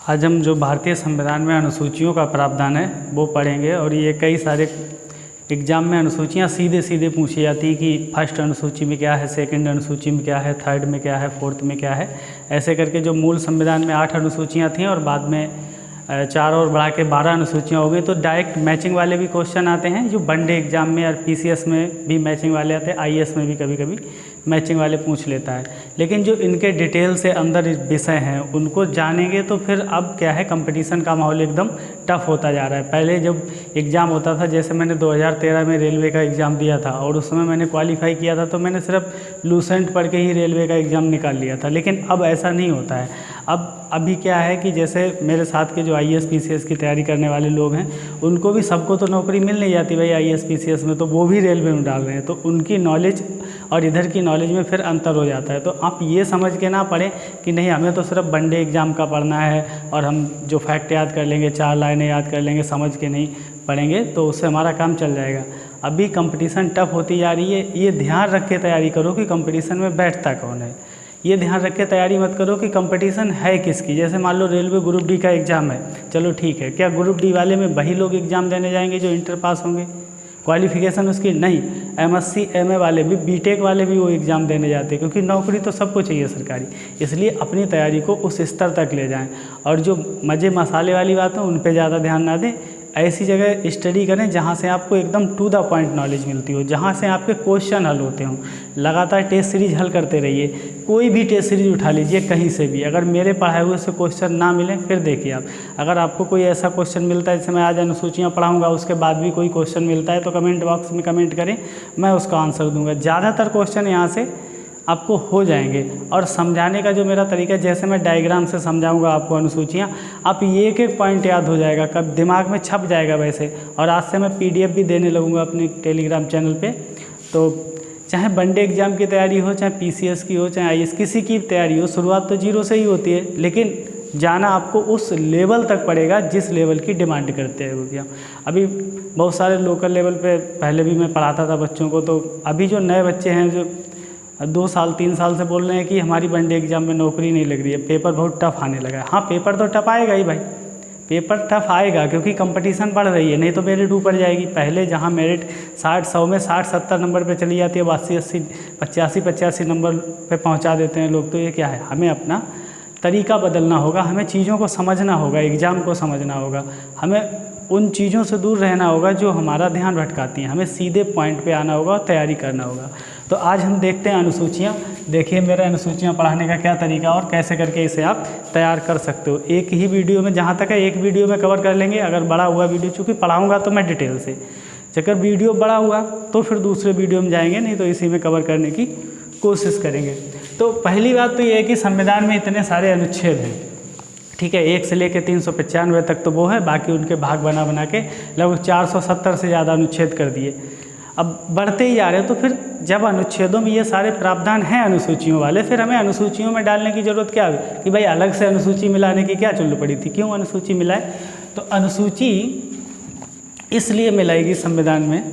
आज हम जो भारतीय संविधान में अनुसूचियों का प्रावधान है वो पढ़ेंगे। और ये कई सारे एग्जाम में अनुसूचियाँ सीधे सीधे पूछी जाती हैं कि फर्स्ट अनुसूची में क्या है, सेकंड अनुसूची में क्या है, थर्ड में क्या है, फोर्थ में क्या है। ऐसे करके जो मूल संविधान में 8 अनुसूचियाँ थीं और बाद में 4 और बढ़ा के 12 अनुसूचियाँ हो गई, तो डायरेक्ट मैचिंग वाले भी क्वेश्चन आते हैं जो वनडे एग्जाम में और पीसीएस में भी मैचिंग वाले आते हैं, आईएएस में भी कभी कभी मैचिंग वाले पूछ लेता है। लेकिन जो इनके डिटेल से अंदर विषय हैं उनको जानेंगे तो फिर अब क्या है, कंपटीशन का माहौल एकदम टफ होता जा रहा है। पहले जब एग्ज़ाम होता था, जैसे मैंने 2013 में रेलवे का एग्ज़ाम दिया था और उस समय मैंने क्वालिफाई किया था, तो मैंने सिर्फ लूसेंट पढ़ के ही रेलवे का एग्ज़ाम निकाल लिया था। लेकिन अब ऐसा नहीं होता है। अभी क्या है कि जैसे मेरे साथ के जो आईएएस पीसीएस की तैयारी करने वाले लोग हैं, उनको भी सबको तो नौकरी मिल नहीं जाती भाई आईएएस पीसीएस में, तो वो भी रेलवे में डाल रहे हैं, तो उनकी नॉलेज और इधर की नॉलेज में फिर अंतर हो जाता है। तो आप ये समझ के ना पढ़ें कि नहीं हमें तो सिर्फ वनडे एग्ज़ाम का पढ़ना है और हम जो फैक्ट याद कर लेंगे, 4 लाइनें याद कर लेंगे, समझ के नहीं पढ़ेंगे तो उससे हमारा काम चल जाएगा। अभी कंपटीशन टफ होती जा रही है, ये ध्यान रख के तैयारी करो कि कंपटीशन में बैठता कौन है। ये ध्यान रख के तैयारी मत करो कि कंपटीशन है किसकी। जैसे मान लो रेलवे ग्रुप डी का एग्ज़ाम है, चलो ठीक है, क्या ग्रुप डी वाले में वही लोग एग्ज़ाम देने जाएंगे जो इंटर पास होंगे? क्वालिफिकेशन उसकी नहीं। एमएससी एमए वाले भी, बीटेक वाले भी वो एग्ज़ाम देने जाते हैं, क्योंकि नौकरी तो सबको चाहिए सरकारी। इसलिए अपनी तैयारी को उस स्तर तक ले जाएं और जो मज़े मसाले वाली बातें उन पे ज़्यादा ध्यान ना दें। ऐसी जगह स्टडी करें जहाँ से आपको एकदम टू द पॉइंट नॉलेज मिलती हो, जहाँ से आपके क्वेश्चन हल होते हों। लगातार टेस्ट सीरीज हल करते रहिए। कोई भी टेस्ट सीरीज उठा लीजिए कहीं से भी, अगर मेरे पढ़ाए हुए से क्वेश्चन ना मिले फिर देखिए आप। अगर आपको कोई ऐसा क्वेश्चन मिलता है, जैसे मैं आज अनुसूचियाँ पढ़ाऊँगा उसके बाद भी कोई क्वेश्चन मिलता है, तो कमेंट बॉक्स में कमेंट करें, मैं उसका आंसर दूँगा। ज़्यादातर क्वेश्चन यहाँ से आपको हो जाएंगे। और समझाने का जो मेरा तरीका, जैसे मैं डायग्राम से समझाऊंगा आपको अनुसूचियाँ, आप ये एक पॉइंट याद हो जाएगा, कब दिमाग में छप जाएगा वैसे। और आज से मैं पीडीएफ भी देने लगूंगा अपने टेलीग्राम चैनल पे। तो चाहे वनडे एग्ज़ाम की तैयारी हो, चाहे पीसीएस की हो, चाहे आईएएस, किसी की तैयारी हो, शुरुआत तो 0 से ही होती है, लेकिन जाना आपको उस लेवल तक पड़ेगा जिस लेवल की डिमांड करते हैं एग्जाम। अभी बहुत सारे लोकल लेवल पे पहले भी मैं पढ़ाता था बच्चों को, तो अभी जो नए बच्चे हैं जो 2 साल 3 साल से बोल रहे हैं कि हमारी वनडे एग्ज़ाम में नौकरी नहीं लग रही है, पेपर बहुत टफ आने लगा है। हाँ, पेपर तो टफ आएगा ही भाई, पेपर टफ आएगा क्योंकि कंपटीशन बढ़ रही है, नहीं तो मेरिट ऊपर जाएगी। पहले जहाँ मेरिट 60-100 में 60-70 नंबर पे चली जाती है, 80-80 85-85 नंबर पे पहुँचा देते हैं लोग। तो ये क्या है, हमें अपना तरीका बदलना होगा, हमें चीज़ों को समझना होगा, एग्ज़ाम को समझना होगा, हमें उन चीज़ों से दूर रहना होगा जो हमारा ध्यान भटकाती हैं, हमें सीधे पॉइंट पे आना होगा और तैयारी करना होगा। तो आज हम देखते हैं अनुसूचियाँ। देखिए मेरा अनुसूचियाँ पढ़ाने का क्या तरीका और कैसे करके इसे आप तैयार कर सकते हो। एक ही वीडियो में, जहाँ तक है एक वीडियो में कवर कर लेंगे। अगर बड़ा हुआ वीडियो, चूँकि पढ़ाऊँगा तो मैं डिटेल से, अगर वीडियो बड़ा हुआ तो फिर दूसरे वीडियो में जाएंगे, नहीं तो इसी में कवर करने की कोशिश करेंगे। तो पहली बात तो ये है कि संविधान में इतने सारे अनुच्छेद हैं, ठीक है, 1 से लेकर 395 तक तो वो है, बाकी उनके भाग बना बना के लगभग 470 से ज़्यादा अनुच्छेद कर दिए। अब बढ़ते ही जा रहे हैं, तो फिर जब अनुच्छेदों में ये सारे प्रावधान हैं अनुसूचियों वाले, फिर हमें अनुसूचियों में डालने की ज़रूरत क्या है कि भाई अलग से अनुसूची मिलाने की क्या चुल्लू पड़ी थी, क्यों अनुसूची मिलाए? तो अनुसूची इसलिए मिलाएगी संविधान में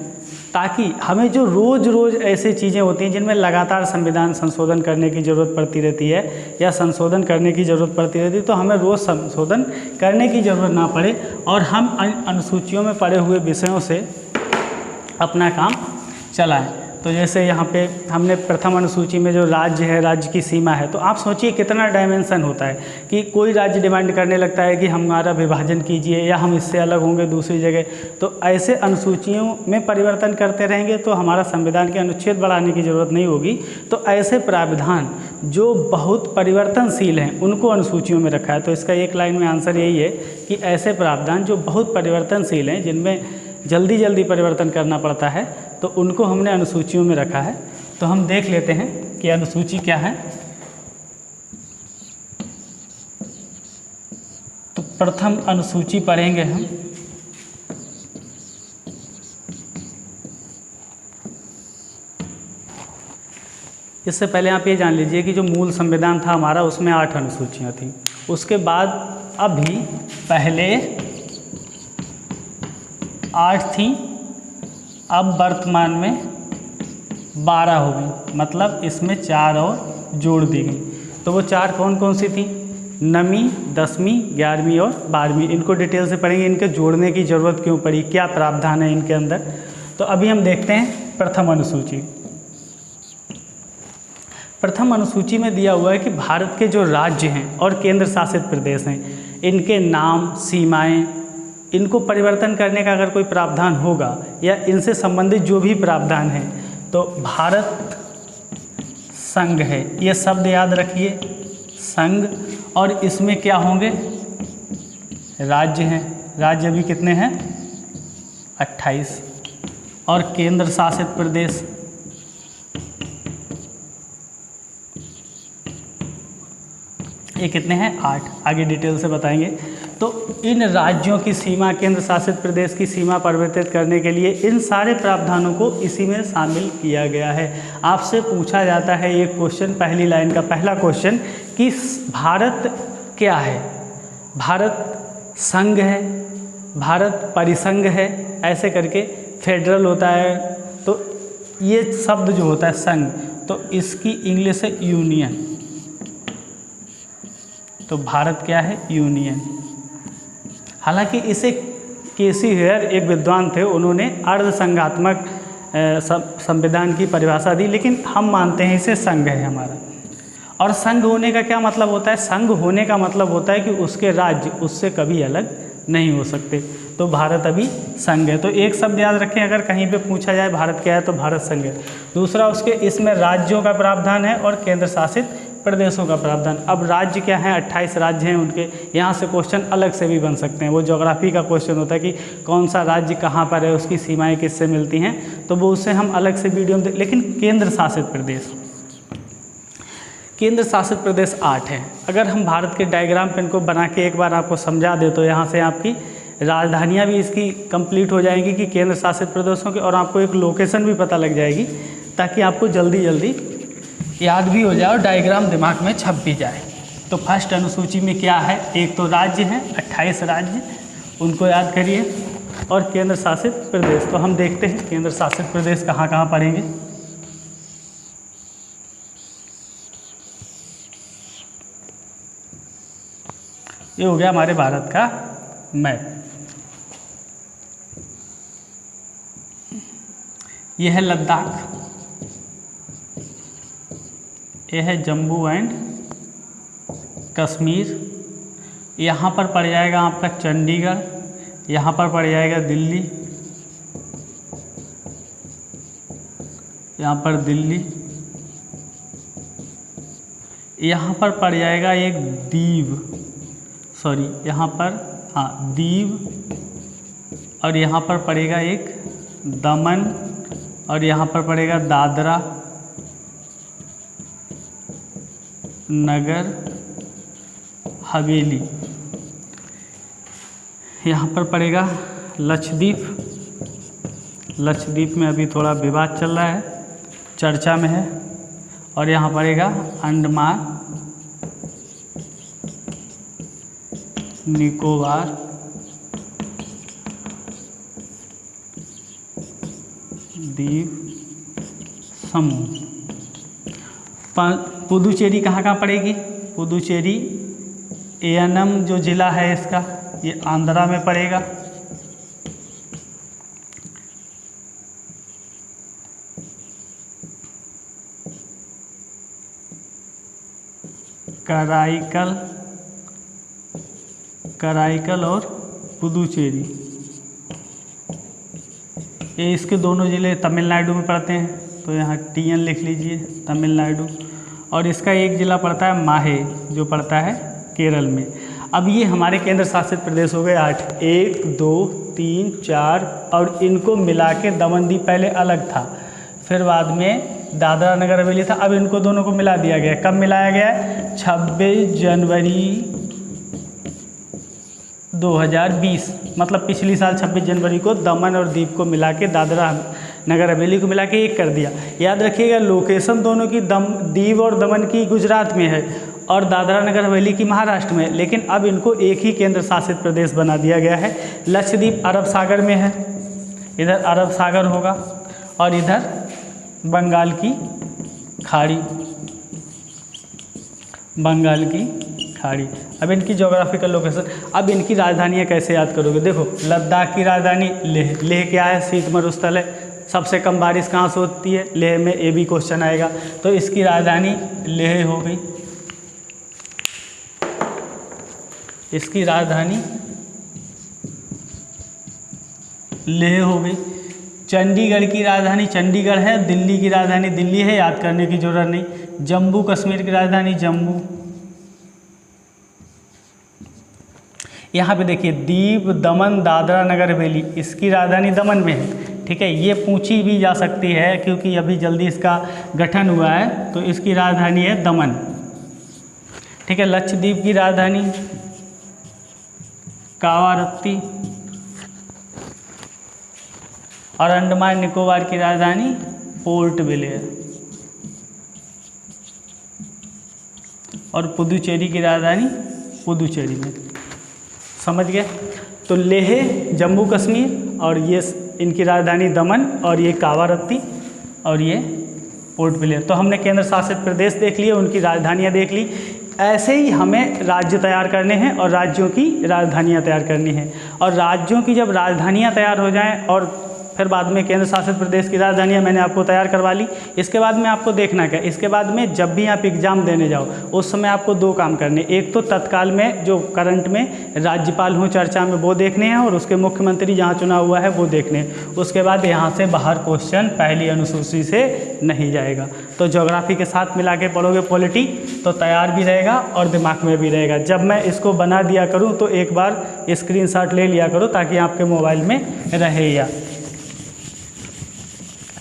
ताकि हमें जो रोज़ रोज़ ऐसे चीज़ें होती हैं जिनमें लगातार संविधान संशोधन करने की ज़रूरत पड़ती रहती है या संशोधन करने की ज़रूरत पड़ती रहती है, तो हमें रोज़ संशोधन करने की ज़रूरत ना पड़े और हम अनुसूचियों में पड़े हुए विषयों से अपना काम चलाएं। तो जैसे यहाँ पे हमने प्रथम अनुसूची में जो राज्य है, राज्य की सीमा है, तो आप सोचिए कितना डायमेंशन होता है कि कोई राज्य डिमांड करने लगता है कि हमारा विभाजन कीजिए या हम इससे अलग होंगे दूसरी जगह। तो ऐसे अनुसूचियों में परिवर्तन करते रहेंगे तो हमारा संविधान के अनुच्छेद बढ़ाने की ज़रूरत नहीं होगी। तो ऐसे प्रावधान जो बहुत परिवर्तनशील हैं उनको अनुसूचियों में रखा है। तो इसका एक लाइन में आंसर यही है कि ऐसे प्रावधान जो बहुत परिवर्तनशील हैं, जिनमें जल्दी जल्दी परिवर्तन करना पड़ता है, तो उनको हमने अनुसूचियों में रखा है। तो हम देख लेते हैं कि अनुसूची क्या है। तो प्रथम अनुसूची पढ़ेंगे हम। इससे पहले आप ये जान लीजिए कि जो मूल संविधान था हमारा, उसमें 8 अनुसूचियाँ थीं। उसके बाद अभी पहले 8 थीं, अब वर्तमान में 12 हो गई, मतलब इसमें 4 और जोड़ दी गई। तो वो 4 कौन कौन सी थी? नवीं, 10वीं, 11वीं और 12वीं। इनको डिटेल से पढ़ेंगे, इनके जोड़ने की ज़रूरत क्यों पड़ी, क्या प्रावधान है इनके अंदर। तो अभी हम देखते हैं प्रथम अनुसूची। प्रथम अनुसूची में दिया हुआ है कि भारत के जो राज्य हैं और केंद्र शासित प्रदेश हैं, इनके नाम, सीमाएं, इनको परिवर्तन करने का अगर कोई प्रावधान होगा या इनसे संबंधित जो भी प्रावधान है, तो भारत संघ है, ये शब्द याद रखिए, संघ। और इसमें क्या होंगे, राज्य हैं। राज्य भी कितने हैं, 28। और केंद्र शासित प्रदेश, ये कितने हैं, 8। आगे डिटेल से बताएंगे। तो इन राज्यों की सीमा, केंद्र शासित प्रदेश की सीमा परिवर्तित करने के लिए इन सारे प्रावधानों को इसी में शामिल किया गया है। आपसे पूछा जाता है ये क्वेश्चन, पहली लाइन का पहला क्वेश्चन, कि भारत क्या है, भारत संघ है, भारत परिसंघ है, ऐसे करके फेडरल होता है। तो ये शब्द जो होता है संघ, तो इसकी इंग्लिश है यूनियन। तो भारत क्या है, यूनियन। हालांकि इसे केसी हेयर एक विद्वान थे, उन्होंने अर्ध संघात्मक संविधान की परिभाषा दी, लेकिन हम मानते हैं इसे संघ है हमारा। और संघ होने का क्या मतलब होता है, संघ होने का मतलब होता है कि उसके राज्य उससे कभी अलग नहीं हो सकते। तो भारत अभी संघ है। तो एक शब्द याद रखें, अगर कहीं पे पूछा जाए भारत क्या है, तो भारत संघ है। दूसरा, उसके इसमें राज्यों का प्रावधान है और केंद्र शासित प्रदेशों का प्रावधान। अब राज्य क्या है, 28 राज्य हैं उनके। यहाँ से क्वेश्चन अलग से भी बन सकते हैं। वो ज्योग्राफी का क्वेश्चन होता है कि कौन सा राज्य कहाँ पर है, उसकी सीमाएं किससे मिलती हैं, तो वो उससे हम अलग से वीडियो में लेकिन केंद्र शासित प्रदेश, केंद्र शासित प्रदेश 8 हैं। अगर हम भारत के डायग्राम पे इनको बना के एक बार आपको समझा दे, तो यहाँ से आपकी राजधानियाँ भी इसकी कंप्लीट हो जाएंगी कि केंद्र शासित प्रदेशों की, और आपको एक लोकेशन भी पता लग जाएगी, ताकि आपको जल्दी जल्दी याद भी हो जाए और डायग्राम दिमाग में छप भी जाए। तो फर्स्ट अनुसूची में क्या है, एक तो राज्य हैं, 28 राज्य, उनको याद करिए, और केंद्र शासित प्रदेश। तो हम देखते हैं केंद्र शासित प्रदेश कहाँ कहाँ पड़ेंगे। ये हो गया हमारे भारत का मैप। ये है लद्दाख, ये है जम्मू एंड कश्मीर, यहाँ पर पड़ जाएगा आपका चंडीगढ़, यहाँ पर पड़ जाएगा दिल्ली, यहाँ पर दिल्ली, यहाँ पर पड़ जाएगा एक दीव, सॉरी यहाँ पर, हाँ दीव, और यहाँ पर पड़ेगा एक दमन, और यहाँ पर पड़ेगा दादरा नगर हवेली, यहाँ पर पड़ेगा लक्षद्वीप। लक्षद्वीप में अभी थोड़ा विवाद चल रहा है, चर्चा में है। और यहाँ पड़ेगा अंडमान निकोबार द्वीप समूह। पुदुचेरी कहाँ कहाँ पड़ेगी, पुदुचेरी एएनएम जो ज़िला है इसका, ये आंध्रा में पड़ेगा। कराईकल और पुदुचेरी, ये इसके दोनों ज़िले तमिलनाडु में पड़ते हैं। तो यहाँ TN लिख लीजिए, तमिलनाडु। और इसका एक ज़िला पड़ता है माहे, जो पड़ता है केरल में। अब ये हमारे केंद्र शासित प्रदेश हो गए 8, 1 2 3 4, और इनको मिला के दमन-दीव पहले अलग था, फिर बाद में दादरा नगर हवेली था। अब इनको दोनों को मिला दिया गया। कब मिलाया गया है, 26 जनवरी 2020, मतलब पिछली साल 26 जनवरी को दमन और दीव को मिला के, दादरा नगर हवेली को मिला के एक कर दिया। याद रखिएगा लोकेशन दोनों की, दीव और दमन की गुजरात में है और दादरा नगर हवेली की महाराष्ट्र में, लेकिन अब इनको एक ही केंद्र शासित प्रदेश बना दिया गया है। लक्षद्वीप अरब सागर में है, इधर अरब सागर होगा, और इधर बंगाल की खाड़ी, बंगाल की खाड़ी। अब इनकी ज्योग्राफिकल लोकेशन, अब इनकी राजधानियाँ कैसे याद करोगे? देखो लद्दाख की राजधानी लेह, लेह क्या है? शीत मरुस्थल है। सबसे कम बारिश कहाँ से होती है? लेह में। ये भी क्वेश्चन आएगा। तो इसकी राजधानी लेह हो गई, इसकी राजधानी लेह हो गई। चंडीगढ़ की राजधानी चंडीगढ़ है, दिल्ली की राजधानी दिल्ली है, याद करने की जरूरत नहीं। जम्मू कश्मीर की राजधानी जम्मू। यहाँ पे देखिए दीव दमन दादरा नगर हवेली, इसकी राजधानी दमन में है, ठीक है। ये पूछी भी जा सकती है क्योंकि अभी जल्दी इसका गठन हुआ है, तो इसकी राजधानी है दमन, ठीक है। लक्षद्वीप की राजधानी कावारत्ती और अंडमान निकोबार की राजधानी पोर्ट ब्लेयर और पुदुचेरी की राजधानी पुदुचेरी में। समझ गए? तो लेह जम्मू कश्मीर और ये इनकी राजधानी दमन और ये कावारत्ती और ये पोर्ट ब्लेयर। तो हमने केंद्र शासित प्रदेश देख लिए, उनकी राजधानियाँ देख ली। ऐसे ही हमें राज्य तैयार करने हैं और राज्यों की राजधानियाँ तैयार करनी हैं। और राज्यों की जब राजधानियाँ तैयार हो जाएं और फिर बाद में केंद्र शासित प्रदेश की राजधानियाँ मैंने आपको तैयार करवा ली। इसके बाद में आपको देखना क्या, इसके बाद में जब भी आप एग्ज़ाम देने जाओ उस समय आपको दो काम करने, एक तो तत्काल में जो करंट में राज्यपाल हों चर्चा में वो देखने हैं और उसके मुख्यमंत्री जहाँ चुना हुआ है वो देखने हैं। उसके बाद यहाँ से बाहर क्वेश्चन पहली अनुसूची से नहीं जाएगा। तो ज्योग्राफी के साथ मिला के पढ़ोगे पॉलिटी तो तैयार भी रहेगा और दिमाग में भी रहेगा। जब मैं इसको बना दिया करूँ तो एक बार स्क्रीनशॉट ले लिया करो ताकि आपके मोबाइल में रहे। या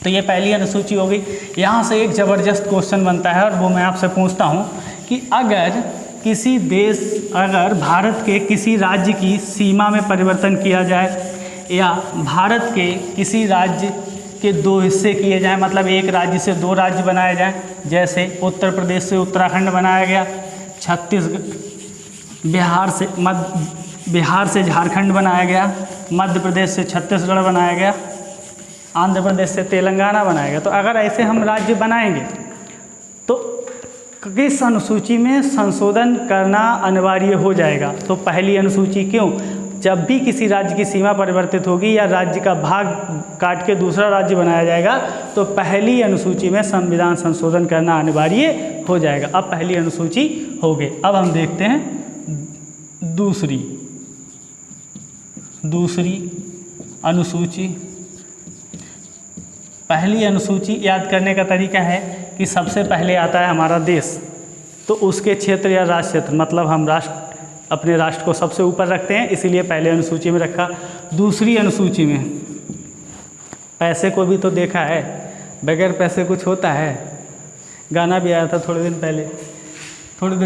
तो ये पहली अनुसूची हो गई। यहाँ से एक ज़बरदस्त क्वेश्चन बनता है और वो मैं आपसे पूछता हूँ कि अगर भारत के किसी राज्य की सीमा में परिवर्तन किया जाए या भारत के किसी राज्य के दो हिस्से किए जाएं, मतलब एक राज्य से दो राज्य बनाए जाएं, जैसे उत्तर प्रदेश से उत्तराखंड बनाया गया, छत्तीसगढ़ बिहार से झारखंड बनाया गया, मध्य प्रदेश से छत्तीसगढ़ बनाया गया, आंध्र प्रदेश से तेलंगाना बनाया गया। तो अगर ऐसे हम राज्य बनाएंगे तो किस अनुसूची में संशोधन करना अनिवार्य हो जाएगा? तो पहली अनुसूची। क्यों? जब भी किसी राज्य की सीमा परिवर्तित होगी या राज्य का भाग काट के दूसरा राज्य बनाया जाएगा तो पहली अनुसूची में संविधान संशोधन करना अनिवार्य हो जाएगा। अब पहली अनुसूची हो गई। अब हम देखते हैं दूसरी अनुसूची। पहली अनुसूची याद करने का तरीका है कि सबसे पहले आता है हमारा देश, तो उसके क्षेत्र या राष्ट्र क्षेत्र, मतलब हम अपने राष्ट्र को सबसे ऊपर रखते हैं, इसीलिए पहले अनुसूची में रखा। दूसरी अनुसूची में पैसे को भी तो देखा है, बगैर पैसे कुछ होता है? गाना भी आया था थोड़े दिन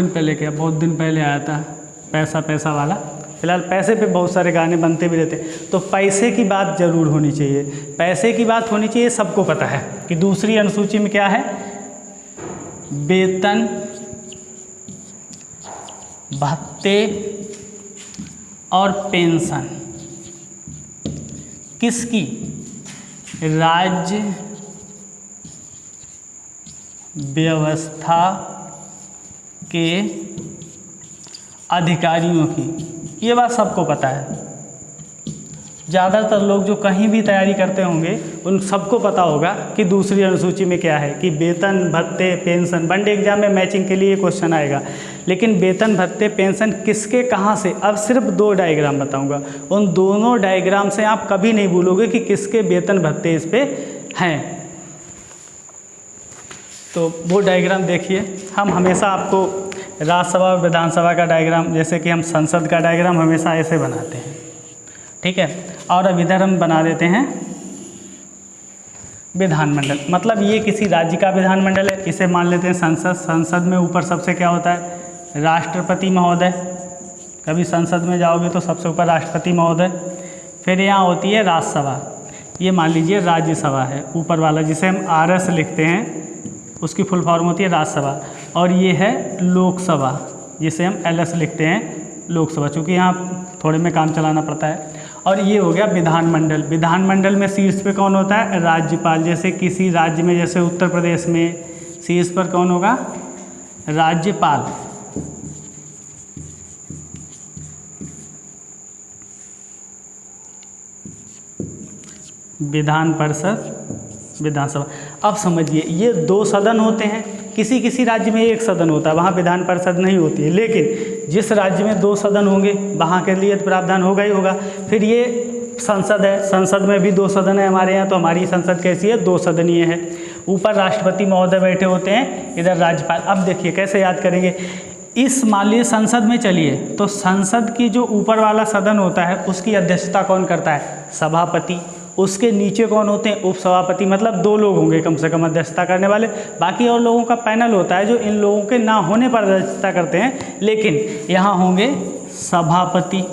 पहले क्या, बहुत दिन पहले आया था, पैसा पैसा वाला। फिलहाल पैसे पे बहुत सारे गाने बनते भी रहते हैं। तो पैसे की बात ज़रूर होनी चाहिए, पैसे की बात होनी चाहिए। सबको पता है कि दूसरी अनुसूची में क्या है? वेतन भत्ते और पेंशन किसकी? राज्य व्यवस्था के अधिकारियों की। ये बात सबको पता है। ज़्यादातर लोग जो कहीं भी तैयारी करते होंगे उन सबको पता होगा कि दूसरी अनुसूची में क्या है, कि वेतन भत्ते पेंशन। वनडे एग्जाम में मैचिंग के लिए क्वेश्चन आएगा, लेकिन वेतन भत्ते पेंशन किसके कहाँ से? अब सिर्फ दो डायग्राम बताऊंगा, उन दोनों डायग्राम से आप कभी नहीं भूलोगे कि किसके वेतन भत्ते इस पे हैं। तो वो डायग्राम देखिए। हम हमेशा आपको राज्यसभा और विधानसभा का डायग्राम, जैसे कि हम संसद का डायग्राम हमेशा ऐसे बनाते हैं, ठीक है। और अब इधर हम बना देते हैं विधानमंडल, मतलब ये किसी राज्य का विधानमंडल है, इसे मान लेते हैं संसद। संसद में ऊपर सबसे क्या होता है? राष्ट्रपति महोदय। कभी संसद में जाओगे तो सबसे ऊपर राष्ट्रपति महोदय। फिर यहाँ होती है राज्यसभा, ये मान लीजिए राज्यसभा है ऊपर वाला, जिसे हम RS लिखते हैं, उसकी फुल फॉर्म होती है राज्यसभा। और ये है लोकसभा, जिसे हम LS लिखते हैं लोकसभा, चूँकि यहाँ थोड़े में काम चलाना पड़ता है। और ये हो गया विधानमंडल। विधानमंडल में शीर्ष पे कौन होता है? राज्यपाल। जैसे किसी राज्य में, जैसे उत्तर प्रदेश में शीर्ष पर कौन होगा? राज्यपाल। विधान परिषद, विधानसभा। अब समझिए ये 2 सदन होते हैं, किसी किसी राज्य में 1 सदन होता है, वहाँ विधान परिषद नहीं होती है, लेकिन जिस राज्य में 2 सदन होंगे वहाँ के लिए प्रावधान होगा ही होगा। फिर ये संसद है, संसद में भी 2 सदन है हमारे यहाँ, तो हमारी संसद कैसी है, 2 सदनीय है। ऊपर राष्ट्रपति महोदय बैठे होते हैं, इधर राज्यपाल। अब देखिए कैसे याद करेंगे, इस मान लीजिए संसद में चलिए, तो संसद की जो ऊपर वाला सदन होता है उसकी अध्यक्षता कौन करता है, सभापति। उसके नीचे कौन होते हैं, उपसभापति। मतलब 2 लोग होंगे कम से कम अध्यक्षता करने वाले, बाकी और लोगों का पैनल होता है जो इन लोगों के ना होने पर अध्यक्षता करते हैं, लेकिन यहाँ होंगे सभापति।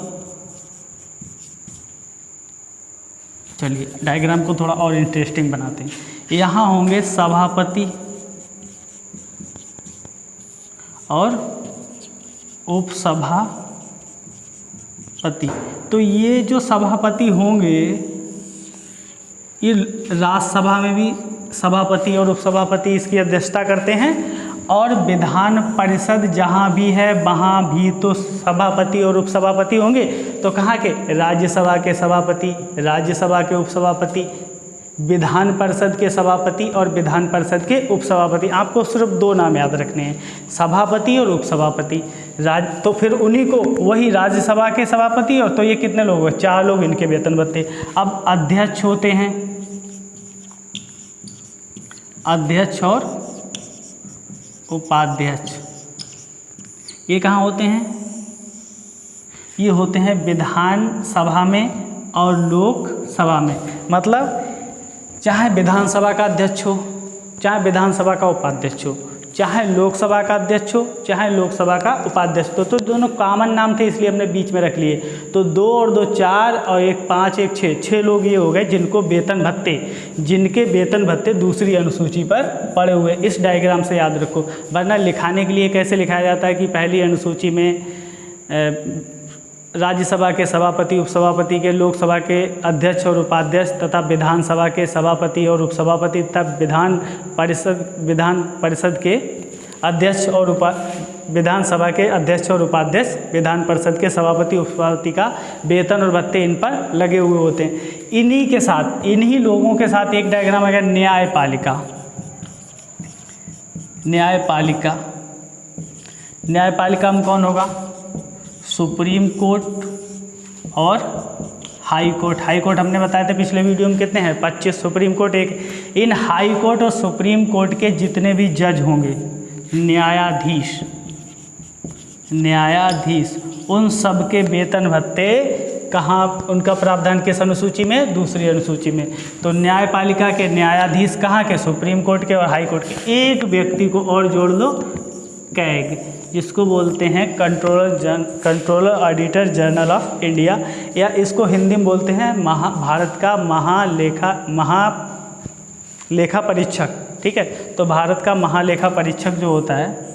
चलिए डायग्राम को थोड़ा और इंटरेस्टिंग बनाते हैं। यहाँ होंगे सभापति और उपसभापति। तो ये जो सभापति होंगे, ये राज्यसभा में भी सभापति और उपसभापति इसकी अध्यक्षता करते हैं, और विधान परिषद जहाँ भी है वहाँ भी तो सभापति और उपसभापति होंगे। तो कहाँ के, राज्यसभा के सभापति, राज्यसभा के उपसभापति, विधान परिषद के सभापति और विधान परिषद के उपसभापति। आपको सिर्फ 2 नाम याद रखने हैं, सभापति और उपसभापति। तो फिर उन्हीं को वही राज्यसभा के सभापति, और तो ये कितने लोग हुए, 4 लोग, इनके वेतन भत्ते। अब अध्यक्ष होते हैं, अध्यक्ष और उपाध्यक्ष। ये कहाँ होते हैं, ये होते हैं विधान सभा में और लोकसभा में। मतलब चाहे विधानसभा का अध्यक्ष हो, चाहे विधानसभा का उपाध्यक्ष हो, चाहे लोकसभा का अध्यक्ष हो, चाहे लोकसभा का उपाध्यक्ष हो, तो दोनों कॉमन नाम थे इसलिए हमने बीच में रख लिए। तो 2 और 2 4 और 1 5 1 6 लोग ये हो गए जिनको वेतन भत्ते, जिनके वेतन भत्ते दूसरी अनुसूची पर पड़े हुए। इस डायग्राम से याद रखो, वरना लिखाने के लिए कैसे लिखाया जाता है कि पहली अनुसूची में राज्यसभा के सभापति उपसभापति के, लोकसभा के अध्यक्ष और उपाध्यक्ष तथा विधानसभा के सभापति और उपसभापति तथा विधान परिषद के अध्यक्ष और विधानसभा के अध्यक्ष और उपाध्यक्ष, विधान परिषद के सभापति उपसभापति का वेतन और भत्ते इन पर लगे हुए होते हैं। इन्हीं के साथ, इन्हीं लोगों के साथ एक डायग्राम है न्यायपालिका। न्यायपालिका, न्यायपालिका में कौन होगा, सुप्रीम कोर्ट और हाई कोर्ट। हाई कोर्ट हमने बताया था पिछले वीडियो में कितने हैं, 25, सुप्रीम कोर्ट 1। इन हाई कोर्ट और सुप्रीम कोर्ट के जितने भी जज होंगे, न्यायाधीश, न्यायाधीश, उन सब के वेतन भत्ते कहाँ, उनका प्रावधान किस अनुसूची में, दूसरी अनुसूची में। तो न्यायपालिका के न्यायाधीश कहाँ के, सुप्रीम कोर्ट के और हाई कोर्ट के। एक व्यक्ति को और जोड़ लो, कैग, जिसको बोलते हैं controller auditor general of India, या इसको हिंदी में बोलते हैं भारत का महालेखा परीक्षक। ठीक है, तो भारत का महालेखा परीक्षक जो होता है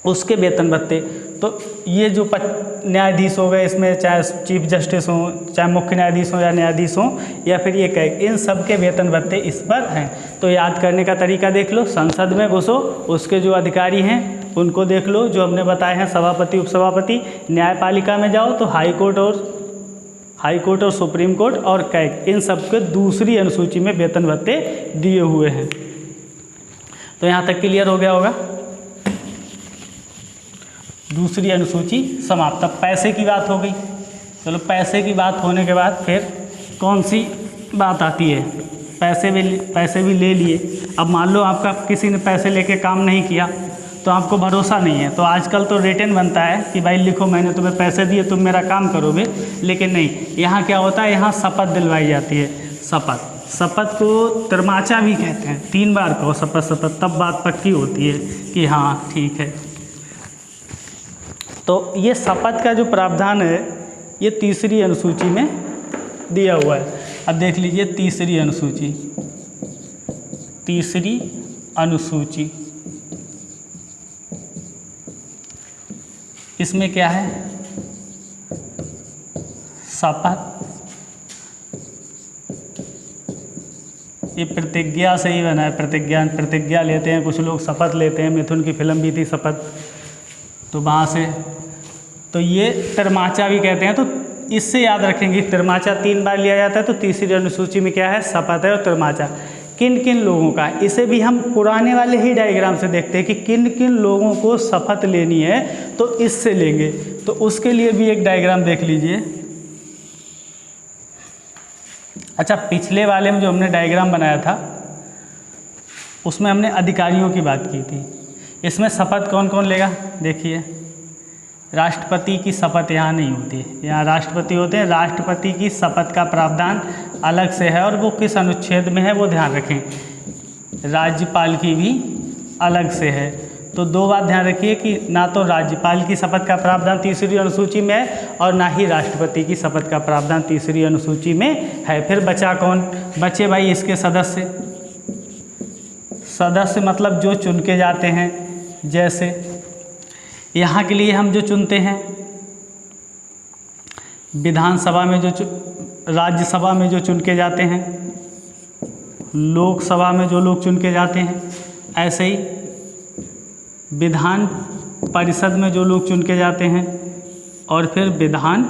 उसके वेतन भत्ते। तो ये जो न्यायाधीश हो गए, इसमें चाहे चीफ जस्टिस हों, चाहे मुख्य न्यायाधीश हों या न्यायाधीश हों, या फिर ये कैग, इन सब के वेतन भत्ते इस पर हैं। तो याद करने का तरीका देख लो, संसद में घुसो, उसके जो अधिकारी हैं उनको देख लो जो हमने बताए हैं, सभापति उपसभापति। न्यायपालिका में जाओ तो हाई कोर्ट और सुप्रीम कोर्ट और कैग, इन सब के दूसरी अनुसूची में वेतन भत्ते दिए हुए हैं। तो यहाँ तक क्लियर हो गया होगा। दूसरी अनुसूची समाप्त। अब पैसे की बात हो गई। चलो पैसे की बात होने के बाद फिर कौन सी बात आती है, पैसे भी ले लिए। अब मान लो आपका किसी ने पैसे लेके काम नहीं किया तो आपको भरोसा नहीं है, तो आजकल तो रिटन बनता है कि भाई लिखो मैंने तुम्हें पैसे दिए, तुम मेरा काम करोगे। लेकिन नहीं, यहाँ क्या होता है, यहाँ शपथ दिलवाई जाती है। शपथ को तिरमाचा भी कहते हैं। 3 बार कहो शपथ, तब बात पक्की होती है कि हाँ ठीक है। तो ये शपथ का जो प्रावधान है ये तीसरी अनुसूची में दिया हुआ है। अब देख लीजिए तीसरी अनुसूची, इसमें क्या है, शपथ। ये प्रतिज्ञा से ही बना है, प्रतिज्ञा लेते हैं कुछ लोग, शपथ लेते हैं। मिथुन की फिल्म भी थी शपथ, तो वहाँ से। तो ये तिरमाचा भी कहते हैं। तो इससे याद रखेंगे तिरमाचा 3 बार लिया जाता है, तो तीसरी अनुसूची में क्या है, शपथ है और तिरमाचा। किन किन लोगों का, इसे भी हम पुराने वाले ही डायग्राम से देखते हैं कि किन किन लोगों को शपथ लेनी है, तो इससे लेंगे। तो उसके लिए भी एक डायग्राम देख लीजिए। अच्छा, पिछले वाले में जो हमने डायग्राम बनाया था उसमें हमने अधिकारियों की बात की थी। इसमें शपथ कौन कौन लेगा, देखिए राष्ट्रपति की शपथ यहाँ नहीं होती है, यहाँ राष्ट्रपति होते हैं। राष्ट्रपति की शपथ का प्रावधान अलग से है और वो किस अनुच्छेद में है वो ध्यान रखें। राज्यपाल की भी अलग से है। तो 2 बात ध्यान रखिए कि ना तो राज्यपाल की शपथ का प्रावधान तीसरी अनुसूची में है और ना ही राष्ट्रपति की शपथ का प्रावधान तीसरी अनुसूची में है। फिर बचा कौन, बचे भाई इसके सदस्य। सदस्य मतलब जो चुन के जाते हैं, जैसे यहाँ के लिए हम जो चुनते हैं विधानसभा में, जो राज्यसभा में जो चुन के जाते हैं, लोकसभा में जो लोग चुन के जाते हैं, ऐसे ही विधान परिषद में जो लोग चुन के जाते हैं और फिर विधान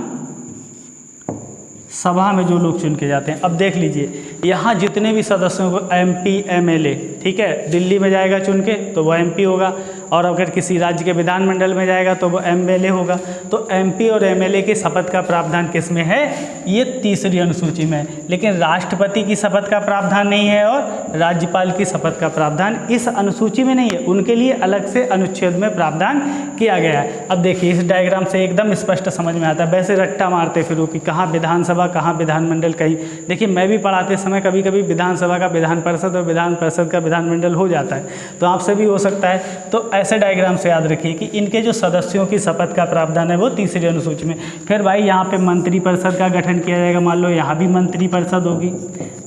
सभा में जो लोग चुन के जाते हैं। अब देख लीजिए यहाँ जितने भी सदस्यों को MP MLA, ठीक है, दिल्ली में जाएगा चुन के तो वो MP होगा, और अगर किसी राज्य के विधानमंडल में जाएगा तो वो MLA होगा। तो MP और MLA की शपथ का प्रावधान किस में है, ये तीसरी अनुसूची में है। लेकिन राष्ट्रपति की शपथ का प्रावधान नहीं है और राज्यपाल की शपथ का प्रावधान इस अनुसूची में नहीं है, उनके लिए अलग से अनुच्छेद में प्रावधान किया गया है। अब देखिए इस डायग्राम से एकदम स्पष्ट समझ में आता है, वैसे रट्टा मारते फिरो कि कहाँ विधानसभा कहाँ विधानमंडल कहीं। देखिए मैं भी पढ़ाते समय कभी कभी विधानसभा का विधान परिषद और विधान परिषद का विधानमंडल हो जाता है, तो आपसे भी हो सकता है। तो ऐसे डायग्राम से याद रखिए कि इनके जो सदस्यों की शपथ का प्रावधान है वो तीसरी अनुसूची में। फिर भाई यहाँ पे मंत्री परिषद का गठन किया जाएगा, मान लो यहाँ भी मंत्री परिषद होगी।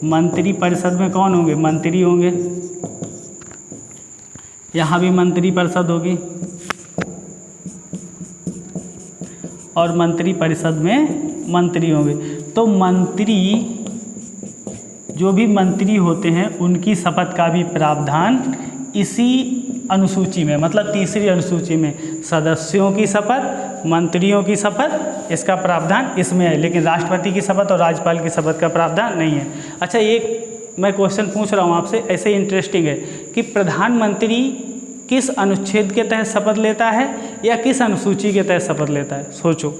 मंत्री परिषद में कौन होंगे, मंत्री होंगे। यहाँ भी मंत्री परिषद होगी और मंत्री परिषद में मंत्री होंगे। तो मंत्री, जो भी मंत्री होते हैं उनकी शपथ का भी प्रावधान इसी अनुसूची में, मतलब तीसरी अनुसूची में, सदस्यों की शपथ, मंत्रियों की शपथ, इसका प्रावधान इसमें है। लेकिन राष्ट्रपति की शपथ और राज्यपाल की शपथ का प्रावधान नहीं है। अच्छा, एक मैं क्वेश्चन पूछ रहा हूँ आपसे, ऐसे इंटरेस्टिंग है कि प्रधानमंत्री किस अनुच्छेद के तहत शपथ लेता है या किस अनुसूची के तहत शपथ लेता है, सोचो।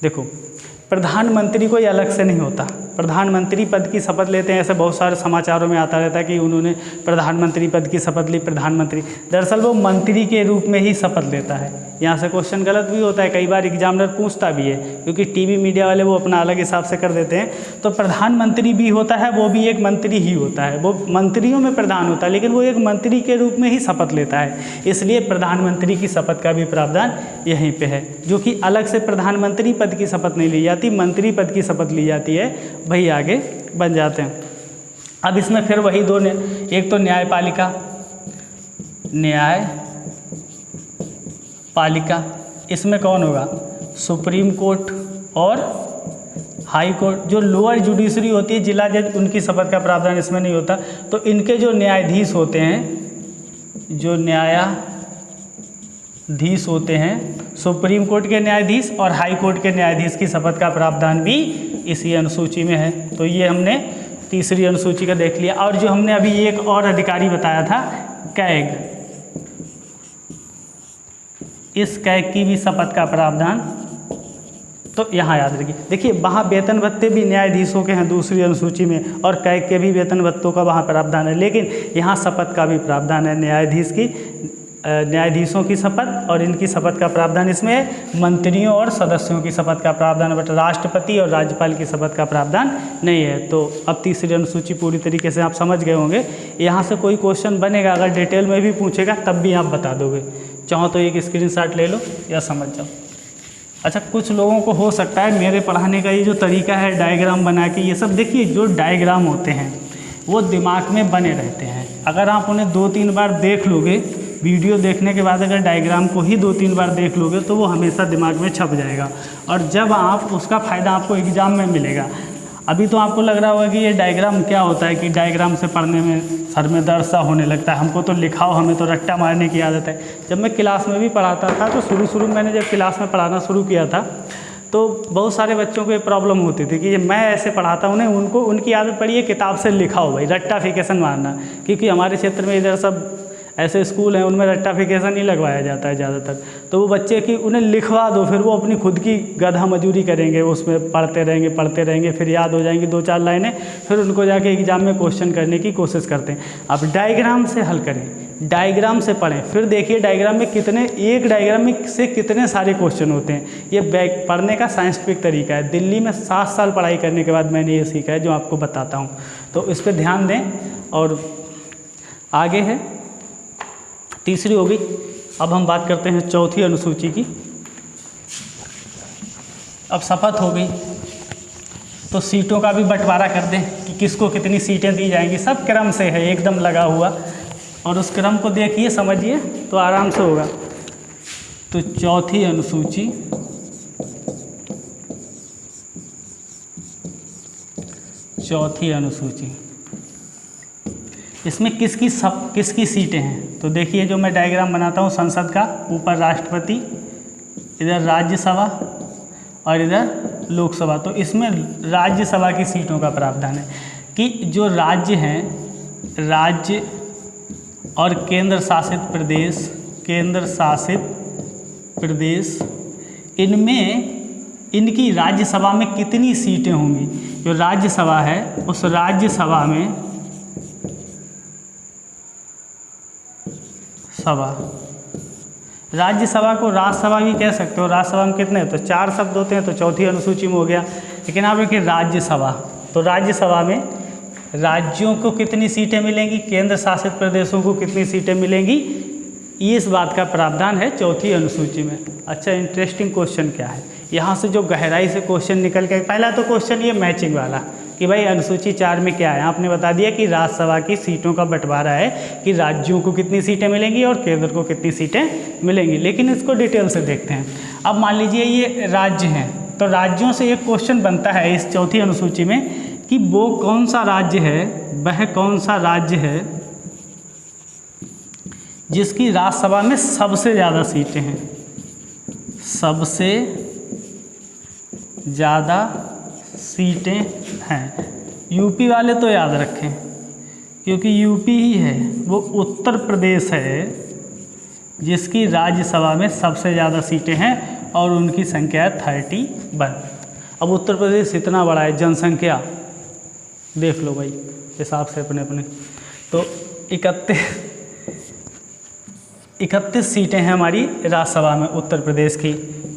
देखो प्रधानमंत्री कोई अलग से नहीं होता, प्रधानमंत्री पद की शपथ लेते हैं, ऐसे बहुत सारे समाचारों में आता रहता है कि उन्होंने प्रधानमंत्री पद की शपथ ली। प्रधानमंत्री दरअसल वो मंत्री के रूप में ही शपथ लेता है। यहाँ से क्वेश्चन गलत भी होता है, कई बार एग्जामिनर पूछता भी है, क्योंकि टीवी मीडिया वाले वो अपना अलग हिसाब से कर देते हैं। तो प्रधानमंत्री भी होता है, वो भी एक मंत्री ही होता है, वो मंत्रियों में प्रधान होता है, लेकिन वो एक मंत्री के रूप में ही शपथ लेता है। इसलिए प्रधानमंत्री की शपथ का भी प्रावधान यहीं पे है, जो कि अलग से प्रधानमंत्री पद की शपथ नहीं ली जाती, मंत्री पद की शपथ ली जाती है। वही आगे बन जाते हैं। अब इसमें फिर वही दो, एक तो न्यायपालिका, न्यायपालिका, इसमें कौन होगा, सुप्रीम कोर्ट और हाई कोर्ट। जो लोअर जुडिशरी होती है, जिला जज, उनकी शपथ का प्रावधान इसमें नहीं होता। तो इनके जो न्यायाधीश होते हैं, जो न्यायाधीश होते हैं, सुप्रीम कोर्ट के न्यायाधीश और हाई कोर्ट के न्यायाधीश की शपथ का प्रावधान भी इसी अनुसूची में है। तो ये हमने तीसरी अनुसूची का देख लिया। और जो हमने अभी एक और अधिकारी बताया था, कैग, इस कैग की भी शपथ का प्रावधान तो यहाँ याद रखिए। देखिए वहाँ वेतन भत्ते भी न्यायाधीशों के हैं दूसरी अनुसूची में, और कैग के भी वेतन भत्तों का वहाँ प्रावधान है, लेकिन यहाँ शपथ का भी प्रावधान है, न्यायाधीशों की शपथ और इनकी शपथ का प्रावधान इसमें है। मंत्रियों और सदस्यों की शपथ का प्रावधान, बट राष्ट्रपति और राज्यपाल की शपथ का प्रावधान नहीं है। तो अब तीसरी अनुसूची पूरी तरीके से आप समझ गए होंगे। यहाँ से कोई क्वेश्चन बनेगा, अगर डिटेल में भी पूछेगा तब भी आप बता दोगे, चाहो तो एक स्क्रीनशॉट ले लो या समझ जाओ। अच्छा, कुछ लोगों को हो सकता है मेरे पढ़ाने का ये जो तरीका है, डायग्राम बना के ये सब, देखिए जो डायग्राम होते हैं वो दिमाग में बने रहते हैं। अगर आप उन्हें 2-3 बार देख लोगे, वीडियो देखने के बाद अगर डायग्राम को ही 2-3 बार देख लोगे तो वो हमेशा दिमाग में छप जाएगा, और जब आप उसका फ़ायदा आपको एग्ज़ाम में मिलेगा। अभी तो आपको लग रहा होगा कि ये डायग्राम क्या होता है, कि डायग्राम से पढ़ने में सर में दर्द सा होने लगता है, हमको तो लिखाओ, हमें तो रट्टा मारने की आदत है। जब मैं क्लास में भी पढ़ाता था तो शुरू में मैंने जब क्लास में पढ़ाना शुरू किया था तो बहुत सारे बच्चों को ये प्रॉब्लम होती थी कि मैं ऐसे पढ़ाता उन्हें, उनको उनकी आदत पड़ी है किताब से लिखा हो भाई, रट्टाफिकेशन मारना, क्योंकि हमारे क्षेत्र में इधर सब ऐसे स्कूल हैं उनमें रट्टाफिकेशन ही लगवाया जाता है ज़्यादातर। तो वो बच्चे की उन्हें लिखवा दो, फिर वो अपनी खुद की गधा मजूरी करेंगे, उसमें पढ़ते रहेंगे, फिर याद हो जाएंगी 2-4 लाइनें, फिर उनको जाके एग्जाम में क्वेश्चन करने की कोशिश करते हैं। अब डायग्राम से हल करें, डायग्राम से पढ़ें, फिर देखिए डायग्राम में एक डायग्राम में से कितने सारे क्वेश्चन होते हैं। ये पढ़ने का साइंटिफिक तरीका है। दिल्ली में 7 साल पढ़ाई करने के बाद मैंने ये सीखा है जो आपको बताता हूँ, तो इस पर ध्यान दें। और आगे है, तीसरी हो गई। अब हम बात करते हैं चौथी अनुसूची की। अब शपथ हो गई तो सीटों का भी बंटवारा कर दें कि किसको कितनी सीटें दी जाएंगी। सब क्रम से है एकदम लगा हुआ, और उस क्रम को देखिए समझिए तो आराम से होगा। तो चौथी अनुसूची, इसमें किसकी सीटें हैं। तो देखिए जो मैं डायग्राम बनाता हूँ संसद का, ऊपर राष्ट्रपति, इधर राज्यसभा और इधर लोकसभा। तो इसमें राज्यसभा की सीटों का प्रावधान है कि जो राज्य हैं, राज्य और केंद्र शासित प्रदेश, इनमें इनकी राज्यसभा में कितनी सीटें होंगी। जो राज्यसभा है उस राज्यसभा में राज्यसभा को राज्यसभा भी कह सकते हो। राज्यसभा में कितने, तो 4 शब्द होते हैं, तो चौथी अनुसूची में हो गया। लेकिन आप देखिए राज्यसभा, तो राज्यसभा में राज्यों को कितनी सीटें मिलेंगी, केंद्र शासित प्रदेशों को कितनी सीटें मिलेंगी, इस बात का प्रावधान है चौथी अनुसूची में। अच्छा, इंटरेस्टिंग क्वेश्चन क्या है, यहाँ से जो गहराई से क्वेश्चन निकल के, पहला तो क्वेश्चन ये मैचिंग वाला कि भाई अनुसूची 4 में क्या है। आपने बता दिया कि राज्यसभा की सीटों का बंटवारा है कि राज्यों को कितनी सीटें मिलेंगी और केंद्र को कितनी सीटें मिलेंगी। लेकिन इसको डिटेल से देखते हैं। अब मान लीजिए ये राज्य हैं, तो राज्यों से एक क्वेश्चन बनता है इस चौथी अनुसूची में कि वो कौन सा राज्य है, वह कौन सा राज्य है जिसकी राज्यसभा में सबसे ज़्यादा सीटें हैं। सबसे ज़्यादा सीटें हैं। यूपी वाले तो याद रखें क्योंकि यूपी ही है, वो उत्तर प्रदेश है जिसकी राज्यसभा में सबसे ज़्यादा सीटें हैं और उनकी संख्या है 31। अब उत्तर प्रदेश इतना बड़ा है, जनसंख्या देख लो भाई हिसाब से अपने अपने, तो 31 सीटें हैं हमारी राज्यसभा में उत्तर प्रदेश की।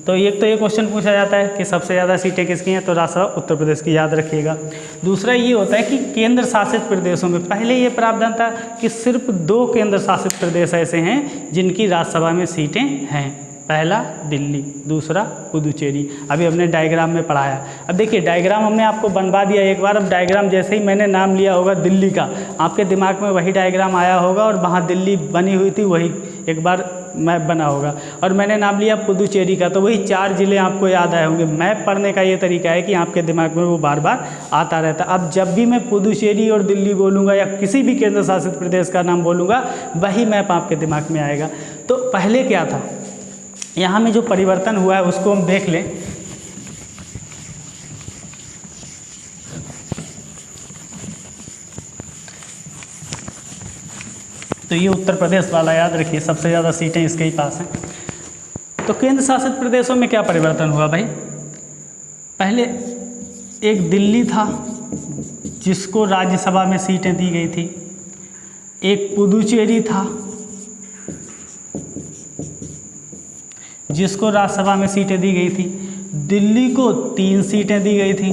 तो एक तो ये क्वेश्चन पूछा जाता है कि सबसे ज़्यादा सीटें किसकी हैं, तो राज्यसभा उत्तर प्रदेश की, याद रखिएगा। दूसरा ये होता है कि केंद्र शासित प्रदेशों में पहले ये प्रावधान था कि सिर्फ 2 केंद्र शासित प्रदेश ऐसे हैं जिनकी राज्यसभा में सीटें हैं। पहला दिल्ली, दूसरा पुदुचेरी। अभी हमने डायग्राम में पढ़ाया। अब देखिए डायग्राम हमने आपको बनवा दिया एक बार। अब डायग्राम जैसे ही मैंने नाम लिया होगा दिल्ली का, आपके दिमाग में वही डायग्राम आया होगा और वहाँ दिल्ली बनी हुई थी, वही एक बार मैप बना होगा। और मैंने नाम लिया पुदुचेरी का, तो वही 4 जिले आपको याद आए होंगे। मैप पढ़ने का ये तरीका है कि आपके दिमाग में वो बार बार आता रहता है। अब जब भी मैं पुदुचेरी और दिल्ली बोलूँगा या किसी भी केंद्र शासित प्रदेश का नाम बोलूँगा, वही मैप आपके दिमाग में आएगा। तो पहले क्या था, यहाँ में जो परिवर्तन हुआ है उसको हम देख लें। तो ये उत्तर प्रदेश वाला याद रखिए, सबसे ज़्यादा सीटें इसके ही पास हैं। तो केंद्र शासित प्रदेशों में क्या परिवर्तन हुआ भाई, पहले एक दिल्ली था जिसको राज्यसभा में सीटें दी गई थी, एक पुदुचेरी था जिसको राज्यसभा में सीटें दी गई थी, दिल्ली को 3 सीटें दी गई थी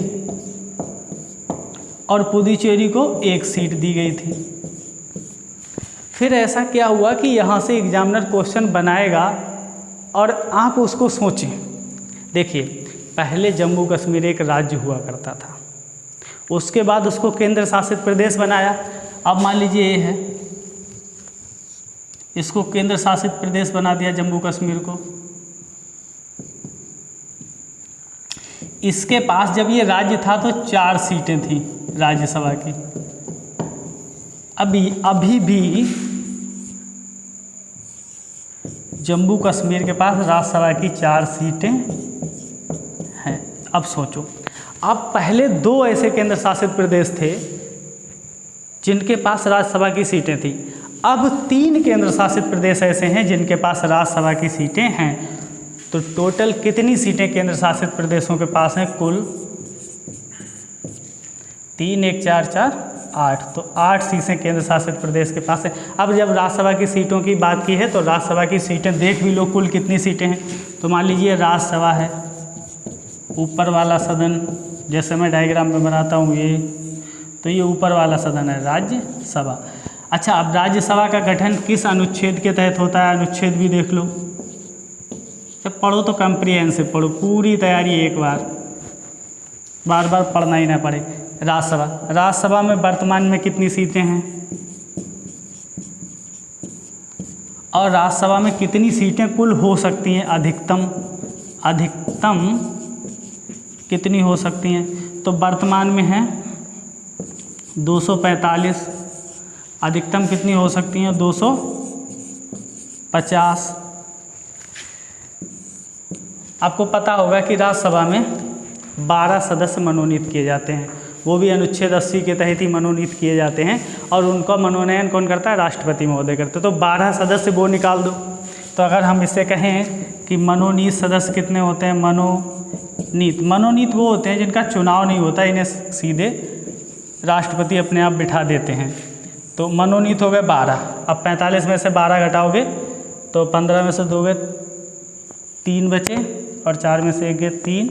और पुदुचेरी को 1 सीट दी गई थी। फिर ऐसा क्या हुआ कि यहाँ से एग्जामिनर क्वेश्चन बनाएगा और आप उसको सोचें। देखिए पहले जम्मू कश्मीर एक राज्य हुआ करता था, उसके बाद उसको केंद्र शासित प्रदेश बनाया। अब मान लीजिए ये है, इसको केंद्र शासित प्रदेश बना दिया जम्मू कश्मीर को। इसके पास जब ये राज्य था तो 4 सीटें थी राज्यसभा की। अभी भी जम्मू कश्मीर के पास राज्यसभा की 4 सीटें हैं। अब सोचो, अब पहले 2 ऐसे केंद्र शासित प्रदेश थे जिनके पास राज्यसभा की सीटें थी, अब 3 केंद्र शासित प्रदेश ऐसे हैं जिनके पास राज्यसभा की सीटें हैं। तो टोटल कितनी सीटें केंद्र शासित प्रदेशों के पास हैं? कुल 3 1 4 4 8, तो 8 सीटें केंद्र शासित प्रदेश के पास है। अब जब राज्यसभा की सीटों की बात की है तो राज्यसभा की सीटें देख भी लो कुल कितनी सीटें हैं। तो मान लीजिए राज्यसभा है, ऊपर वाला सदन, जैसे मैं डायग्राम में बनाता हूँ ये, तो ये ऊपर वाला सदन है राज्यसभा। अच्छा, अब राज्यसभा का गठन किस अनुच्छेद के तहत होता है? अनुच्छेद भी देख लो, जब पढ़ो तो कॉम्प्रिहेंसिव पढ़ो, पूरी तैयारी एक बार, बार बार पढ़ना ही ना पड़े। राज्यसभा में वर्तमान में कितनी सीटें हैं और राज्यसभा में कितनी सीटें कुल हो सकती हैं? अधिकतम कितनी हो सकती हैं? तो वर्तमान में है 245, अधिकतम कितनी हो सकती हैं? 250। आपको पता होगा कि राज्यसभा में 12 सदस्य मनोनीत किए जाते हैं, वो भी अनुच्छेद 80 के तहत ही मनोनीत किए जाते हैं, और उनका मनोनयन कौन करता है? राष्ट्रपति महोदय करते हैं। तो 12 सदस्य वो निकाल दो। तो अगर हम इससे कहें कि मनोनीत सदस्य कितने होते हैं? मनोनीत वो होते हैं जिनका चुनाव नहीं होता, इन्हें सीधे राष्ट्रपति अपने आप बिठा देते हैं। तो मनोनीत हो गए 12। अब 45 में से 12 घटाओगे तो 15 में से 2 गए 3 बचे, और 4 में से 1 गए 3।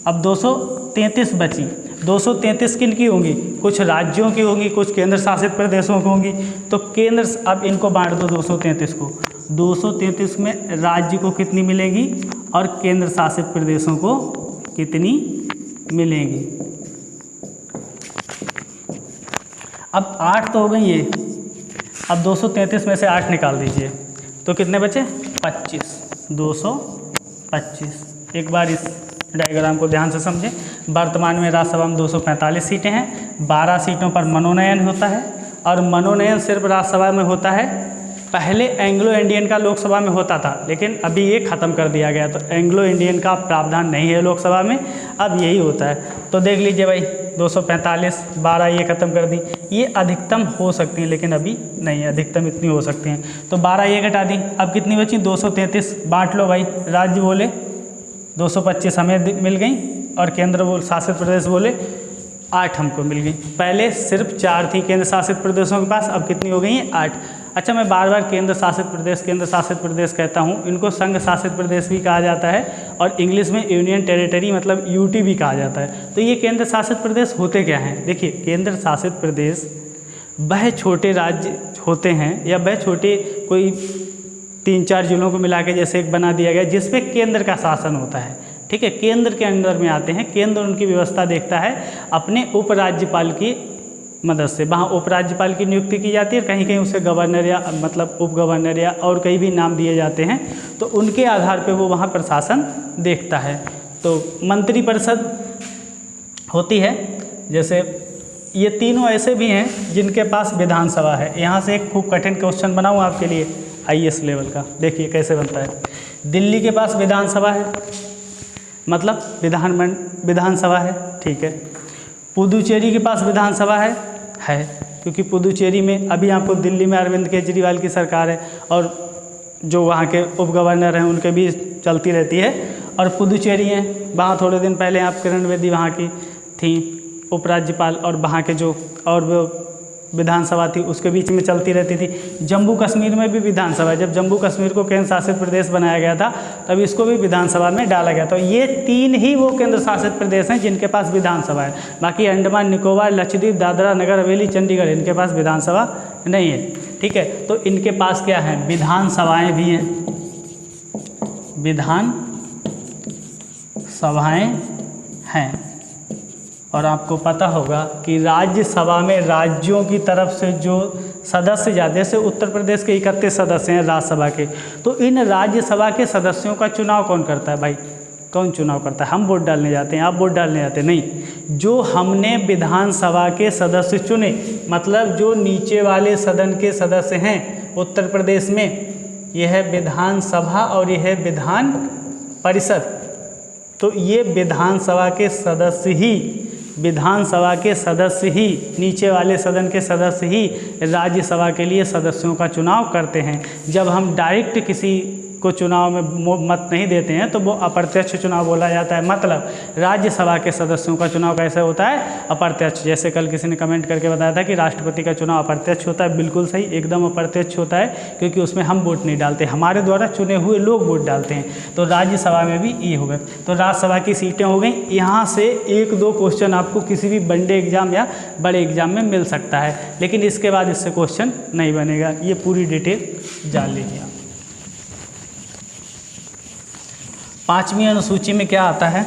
अब 233 बची। 233 किन की होंगी? कुछ राज्यों की होंगी, कुछ केंद्र शासित प्रदेशों की होंगी। तो केंद्र, अब इनको बांट दो 233 को, 233 में राज्य को कितनी मिलेगी और केंद्र शासित प्रदेशों को कितनी मिलेंगी? अब 8 तो हो गई ये, अब 233 में से 8 निकाल दीजिए तो कितने बचे? 25, 225। एक बार इस डायग्राम को ध्यान से समझें। वर्तमान में राज्यसभा में 245 सीटें हैं, 12 सीटों पर मनोनयन होता है, और मनोनयन सिर्फ राज्यसभा में होता है। पहले एंग्लो इंडियन का लोकसभा में होता था, लेकिन अभी ये ख़त्म कर दिया गया, तो एंग्लो इंडियन का प्रावधान नहीं है लोकसभा में, अब यही होता है। तो देख लीजिए भाई, 245, 12 ये ख़त्म कर दी। ये अधिकतम हो सकती है, लेकिन अभी नहीं, अधिकतम इतनी हो सकती हैं। तो 12 ये घटा दी, अब कितनी बची? 233। बांट लो भाई, राज्य बोले 225 हमें मिल गई, और केंद्र शासित प्रदेश बोले 8 हमको मिल गई। पहले सिर्फ 4 थी केंद्र शासित प्रदेशों के पास, अब कितनी हो गई हैं? 8। अच्छा, मैं बार बार केंद्र शासित प्रदेश कहता हूँ, इनको संघ शासित प्रदेश भी कहा जाता है, और इंग्लिश में यूनियन टेरिटरी मतलब यूटी भी कहा जाता है। तो ये केंद्र शासित प्रदेश होते क्या हैं? देखिए, केंद्र शासित प्रदेश वह छोटे राज्य होते हैं, या वह छोटे कोई 3-4 जिलों को मिला के जैसे एक बना दिया गया, जिसपे केंद्र का शासन होता है। ठीक है, केंद्र के अंडर में आते हैं, केंद्र उनकी व्यवस्था देखता है अपने उपराज्यपाल की मदद से। वहाँ उपराज्यपाल की नियुक्ति की जाती है, कहीं कहीं उसे गवर्नर या मतलब उप गवर्नर या और कई भी नाम दिए जाते हैं, तो उनके आधार पर वो वहाँ प्रशासन देखता है। तो मंत्रिपरिषद होती है, जैसे ये तीनों ऐसे भी हैं जिनके पास विधानसभा है। यहाँ से एक खूब कठिन क्वेश्चन बनाऊँ आपके लिए IAS लेवल का, देखिए कैसे बनता है। दिल्ली के पास विधानसभा है, मतलब विधानसभा है, ठीक है। पुदुचेरी के पास विधानसभा है, क्योंकि पुदुचेरी में अभी आपको दिल्ली में अरविंद केजरीवाल की सरकार है, और जो वहाँ के उप गवर्नर हैं उनके भी चलती रहती है। और पुदुचेरी है, वहाँ थोड़े दिन पहले आप किरण बेदी वहाँ की थी उपराज्यपाल, और वहाँ के जो और वो विधानसभा थी उसके बीच में चलती रहती थी। जम्मू कश्मीर में भी विधानसभा है, जब जम्मू कश्मीर को केंद्र शासित प्रदेश बनाया गया था तब इसको भी विधानसभा में डाला गया। तो ये 3 ही वो केंद्र शासित प्रदेश हैं जिनके पास विधानसभा है। बाकी अंडमान निकोबार, लक्षद्वीप, दादरा नगर हवेली, चंडीगढ़, इनके पास विधानसभा नहीं है। ठीक है, तो इनके पास क्या है? विधानसभाएँ भी हैं, विधानसभाएँ हैं। और आपको पता होगा कि राज्यसभा में राज्यों की तरफ से जो सदस्य जाते हैं, जैसे उत्तर प्रदेश के 31 सदस्य हैं राज्यसभा के, तो इन राज्यसभा के सदस्यों का चुनाव कौन करता है भाई? कौन चुनाव करता है? हम वोट डालने जाते हैं, आप वोट डालने जाते हैं? नहीं, जो हमने विधानसभा के सदस्य चुने, मतलब जो नीचे वाले सदन के सदस्य हैं उत्तर प्रदेश में, यह है विधानसभा और यह है विधान परिषद। तो ये विधानसभा के सदस्य ही नीचे वाले सदन के सदस्य ही राज्यसभा के लिए सदस्यों का चुनाव करते हैं। जब हम डायरेक्ट किसी को चुनाव में मत नहीं देते हैं तो वो अप्रत्यक्ष चुनाव बोला जाता है। मतलब राज्यसभा के सदस्यों का चुनाव कैसे होता है? अप्रत्यक्ष। जैसे कल किसी ने कमेंट करके बताया था कि राष्ट्रपति का चुनाव अप्रत्यक्ष होता है, बिल्कुल सही, एकदम अप्रत्यक्ष होता है, क्योंकि उसमें हम वोट नहीं डालते, हमारे द्वारा चुने हुए लोग वोट डालते हैं। तो राज्यसभा में भी ये होगा। तो राज्यसभा की सीटें हो गई। यहाँ से 1-2 क्वेश्चन आपको किसी भी वनडे एग्जाम या बड़े एग्जाम में मिल सकता है, लेकिन इसके बाद इससे क्वेश्चन नहीं बनेगा। ये पूरी डिटेल जान लीजिए आप। 5वीं अनुसूची में क्या आता है?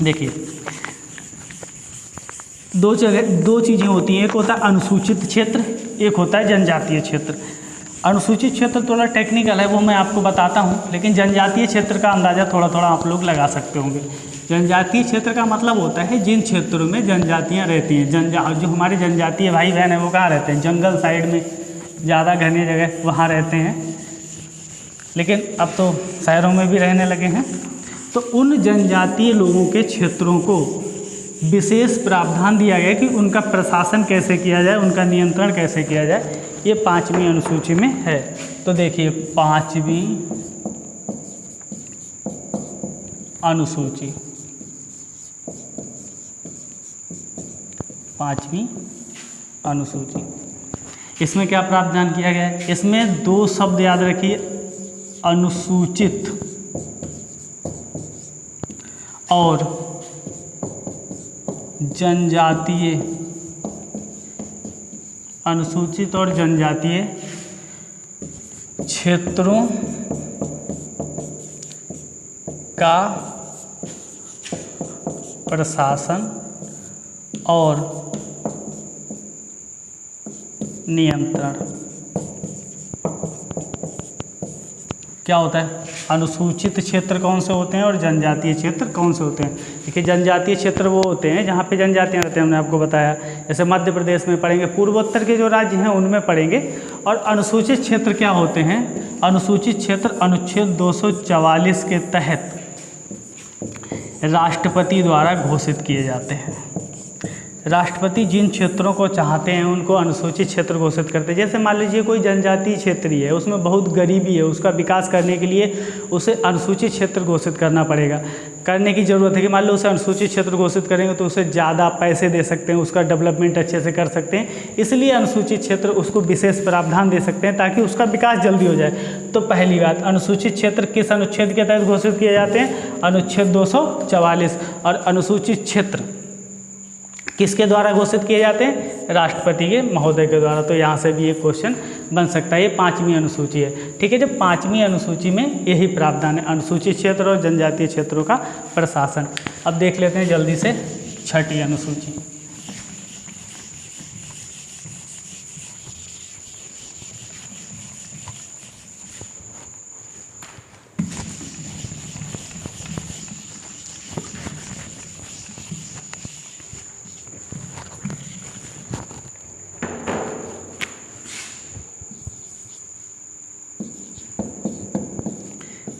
देखिए, दो चीज़ें होती हैं, एक होता है अनुसूचित क्षेत्र, एक होता है जनजातीय क्षेत्र। अनुसूचित क्षेत्र थोड़ा टेक्निकल है, वो मैं आपको बताता हूँ, लेकिन जनजातीय क्षेत्र का अंदाज़ा थोड़ा थोड़ा आप लोग लगा सकते होंगे। जनजातीय क्षेत्र का मतलब होता है जिन क्षेत्रों में जनजातियाँ रहती हैं। जो हमारे जनजातीय भाई बहन हैं वो कहाँ रहते हैं? जंगल साइड में, ज़्यादा घने जगह वहाँ रहते हैं, लेकिन अब तो शहरों में भी रहने लगे हैं। तो उन जनजातीय लोगों के क्षेत्रों को विशेष प्रावधान दिया गया कि उनका प्रशासन कैसे किया जाए, उनका नियंत्रण कैसे किया जाए। ये 5वीं अनुसूची में है। तो देखिए, 5वीं अनुसूची, 5वीं अनुसूची, इसमें क्या प्रावधान किया गया है? इसमें 2 शब्द याद रखिए, अनुसूचित और जनजातीय। अनुसूचित और जनजातीय क्षेत्रों का प्रशासन और नियंत्रण। क्या होता है? अनुसूचित क्षेत्र कौन से होते हैं और जनजातीय क्षेत्र कौन से होते हैं? देखिए, जनजातीय क्षेत्र वो होते हैं जहाँ पे जनजातियाँ रहते हैं, हमने आपको बताया। जैसे मध्य प्रदेश में पढ़ेंगे, पूर्वोत्तर के जो राज्य हैं उनमें पढ़ेंगे। और अनुसूचित क्षेत्र क्या होते हैं? अनुसूचित क्षेत्र अनुच्छेद 244 के तहत राष्ट्रपति द्वारा घोषित किए जाते हैं। राष्ट्रपति जिन क्षेत्रों को चाहते हैं उनको अनुसूचित क्षेत्र घोषित करते हैं। जैसे मान लीजिए कोई जनजातीय क्षेत्र ही है, उसमें बहुत गरीबी है, उसका विकास करने के लिए उसे अनुसूचित क्षेत्र घोषित करना पड़ेगा, करने की ज़रूरत है कि मान लो उसे अनुसूचित क्षेत्र घोषित करेंगे तो उसे ज़्यादा पैसे दे सकते हैं, उसका डेवलपमेंट अच्छे से कर सकते हैं, इसलिए अनुसूचित क्षेत्र उसको विशेष प्रावधान दे सकते हैं ताकि उसका विकास जल्दी हो जाए। तो पहली बात, अनुसूचित क्षेत्र किस अनुच्छेद के तहत घोषित किए जाते हैं? अनुच्छेद 244। और अनुसूचित क्षेत्र किसके द्वारा घोषित किए जाते हैं? राष्ट्रपति के महोदय के द्वारा। तो यहाँ से भी एक क्वेश्चन बन सकता है। ये 5वीं अनुसूची है, ठीक है। जब 5वीं अनुसूची में यही प्रावधान है, अनुसूचित क्षेत्र और जनजातीय क्षेत्रों का प्रशासन। अब देख लेते हैं जल्दी से 6ठी अनुसूची।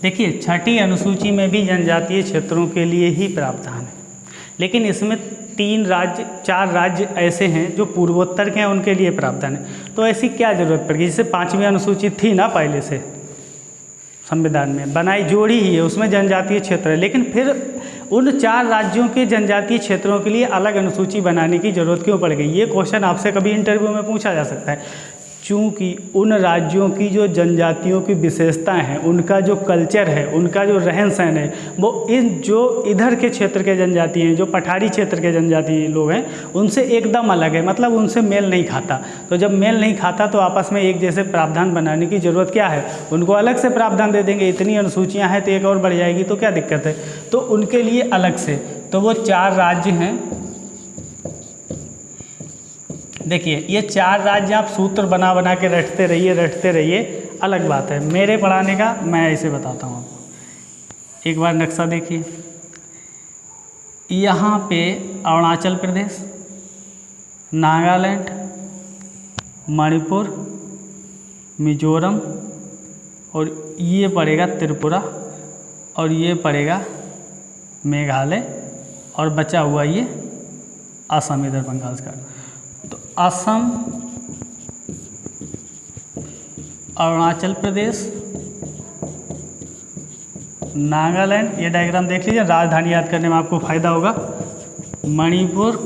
देखिए, 6ठी अनुसूची में भी जनजातीय क्षेत्रों के लिए ही प्रावधान है, लेकिन इसमें 4 राज्य ऐसे हैं जो पूर्वोत्तर के हैं, उनके लिए प्रावधान है। तो ऐसी क्या ज़रूरत पड़ गई? जैसे 5वीं अनुसूची थी ना, पहले से संविधान में बनाई जोड़ी ही है, उसमें जनजातीय क्षेत्र है, लेकिन फिर उन 4 राज्यों के जनजातीय क्षेत्रों के लिए अलग अनुसूची बनाने की ज़रूरत क्यों पड़ गई? ये क्वेश्चन आपसे कभी इंटरव्यू में पूछा जा सकता है। चूँकि उन राज्यों की जो जनजातियों की विशेषताएं हैं, उनका जो कल्चर है, उनका जो रहन सहन है, वो जो इधर के क्षेत्र के जनजाति हैं, जो पठारी क्षेत्र के जनजाति लोग हैं, उनसे एकदम अलग है, मतलब उनसे मेल नहीं खाता। तो जब मेल नहीं खाता तो आपस में एक जैसे प्रावधान बनाने की ज़रूरत क्या है? उनको अलग से प्रावधान दे देंगे। इतनी अनुसूचियाँ हैं तो एक और बढ़ जाएगी, तो क्या दिक्कत है? तो उनके लिए अलग से, तो वो 4 राज्य हैं। देखिए, ये 4 राज्य आप सूत्र बना बना के रटते रहिए, अलग बात है। मेरे पढ़ाने का मैं ऐसे बताता हूँ आपको। एक बार नक्शा देखिए, यहाँ पे अरुणाचल प्रदेश, नागालैंड, मणिपुर, मिजोरम, और ये पड़ेगा त्रिपुरा, और ये पड़ेगा मेघालय, और बचा हुआ ये असम, इधर बंगाल का। तो असम, अरुणाचल प्रदेश, नागालैंड, ये डायग्राम देख लीजिए, राजधानी याद करने में आपको फायदा होगा। मणिपुर,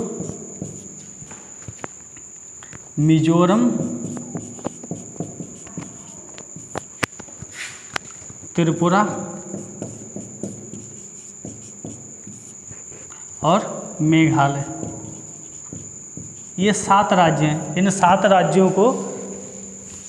मिजोरम, त्रिपुरा और मेघालय, ये 7 राज्य हैं। इन 7 राज्यों को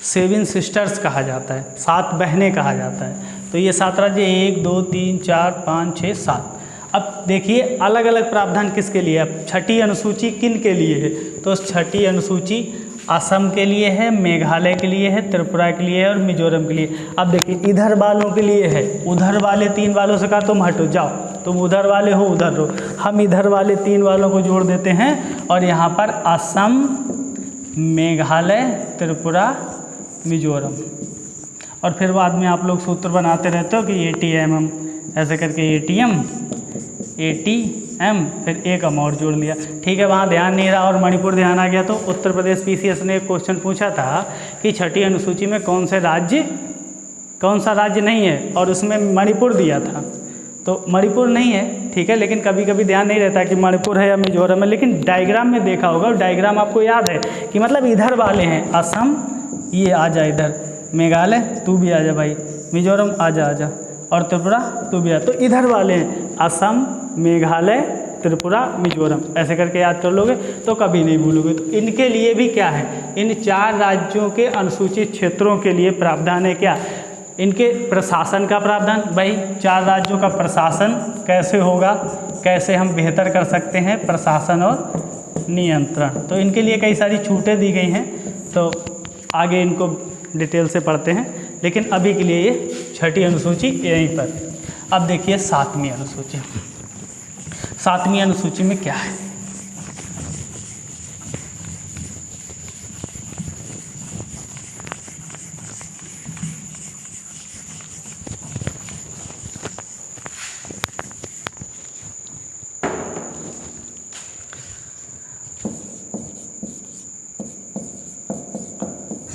7 सिस्टर्स कहा जाता है, 7 बहनें कहा जाता है। तो ये 7 राज्य 1 2 3 4 5 6 7। अब देखिए अलग अलग प्रावधान किसके लिए है। अब छठी अनुसूची किन के लिए है, तो छठी अनुसूची असम के लिए है, मेघालय के लिए है, त्रिपुरा के लिए है और मिजोरम के लिए। अब देखिए इधर वालों के लिए है, उधर वाले 3 वालों से कहा तुम हटो जाओ, तुम उधर वाले हो उधर रहो, हम इधर वाले 3 वालों को जोड़ देते हैं और यहाँ पर असम, मेघालय, त्रिपुरा, मिजोरम। और फिर बाद में आप लोग सूत्र बनाते रहते हो कि ATM, ऐसे करके ATM, फिर एक हम और जोड़ लिया। ठीक है, वहाँ ध्यान नहीं रहा और मणिपुर ध्यान आ गया। तो उत्तर प्रदेश PCS ने एक क्वेश्चन पूछा था कि छठी अनुसूची में कौन सा राज्य नहीं है, और उसमें मणिपुर दिया था। तो मणिपुर नहीं है, ठीक है, लेकिन कभी कभी ध्यान नहीं रहता कि मणिपुर है या मिजोरम है। लेकिन डायग्राम में देखा होगा, डायग्राम आपको याद है कि मतलब इधर वाले हैं, असम ये आ जा इधर, मेघालय तू भी आ जा भाई, मिजोरम आ जा, और त्रिपुरा तू भी आ। तो इधर वाले हैं असम, मेघालय, त्रिपुरा, मिजोरम, ऐसे करके याद कर लोगे तो कभी नहीं भूलोगे। तो इनके लिए भी क्या है, इन 4 राज्यों के अनुसूचित क्षेत्रों के लिए प्रावधान है क्या, इनके प्रशासन का प्रावधान। भाई 4 राज्यों का प्रशासन कैसे होगा, कैसे हम बेहतर कर सकते हैं प्रशासन और नियंत्रण। तो इनके लिए कई सारी छूटें दी गई हैं, तो आगे इनको डिटेल से पढ़ते हैं, लेकिन अभी के लिए ये छठी अनुसूची यहीं पर। अब देखिए 7वीं अनुसूची। 7वीं अनुसूची में क्या है,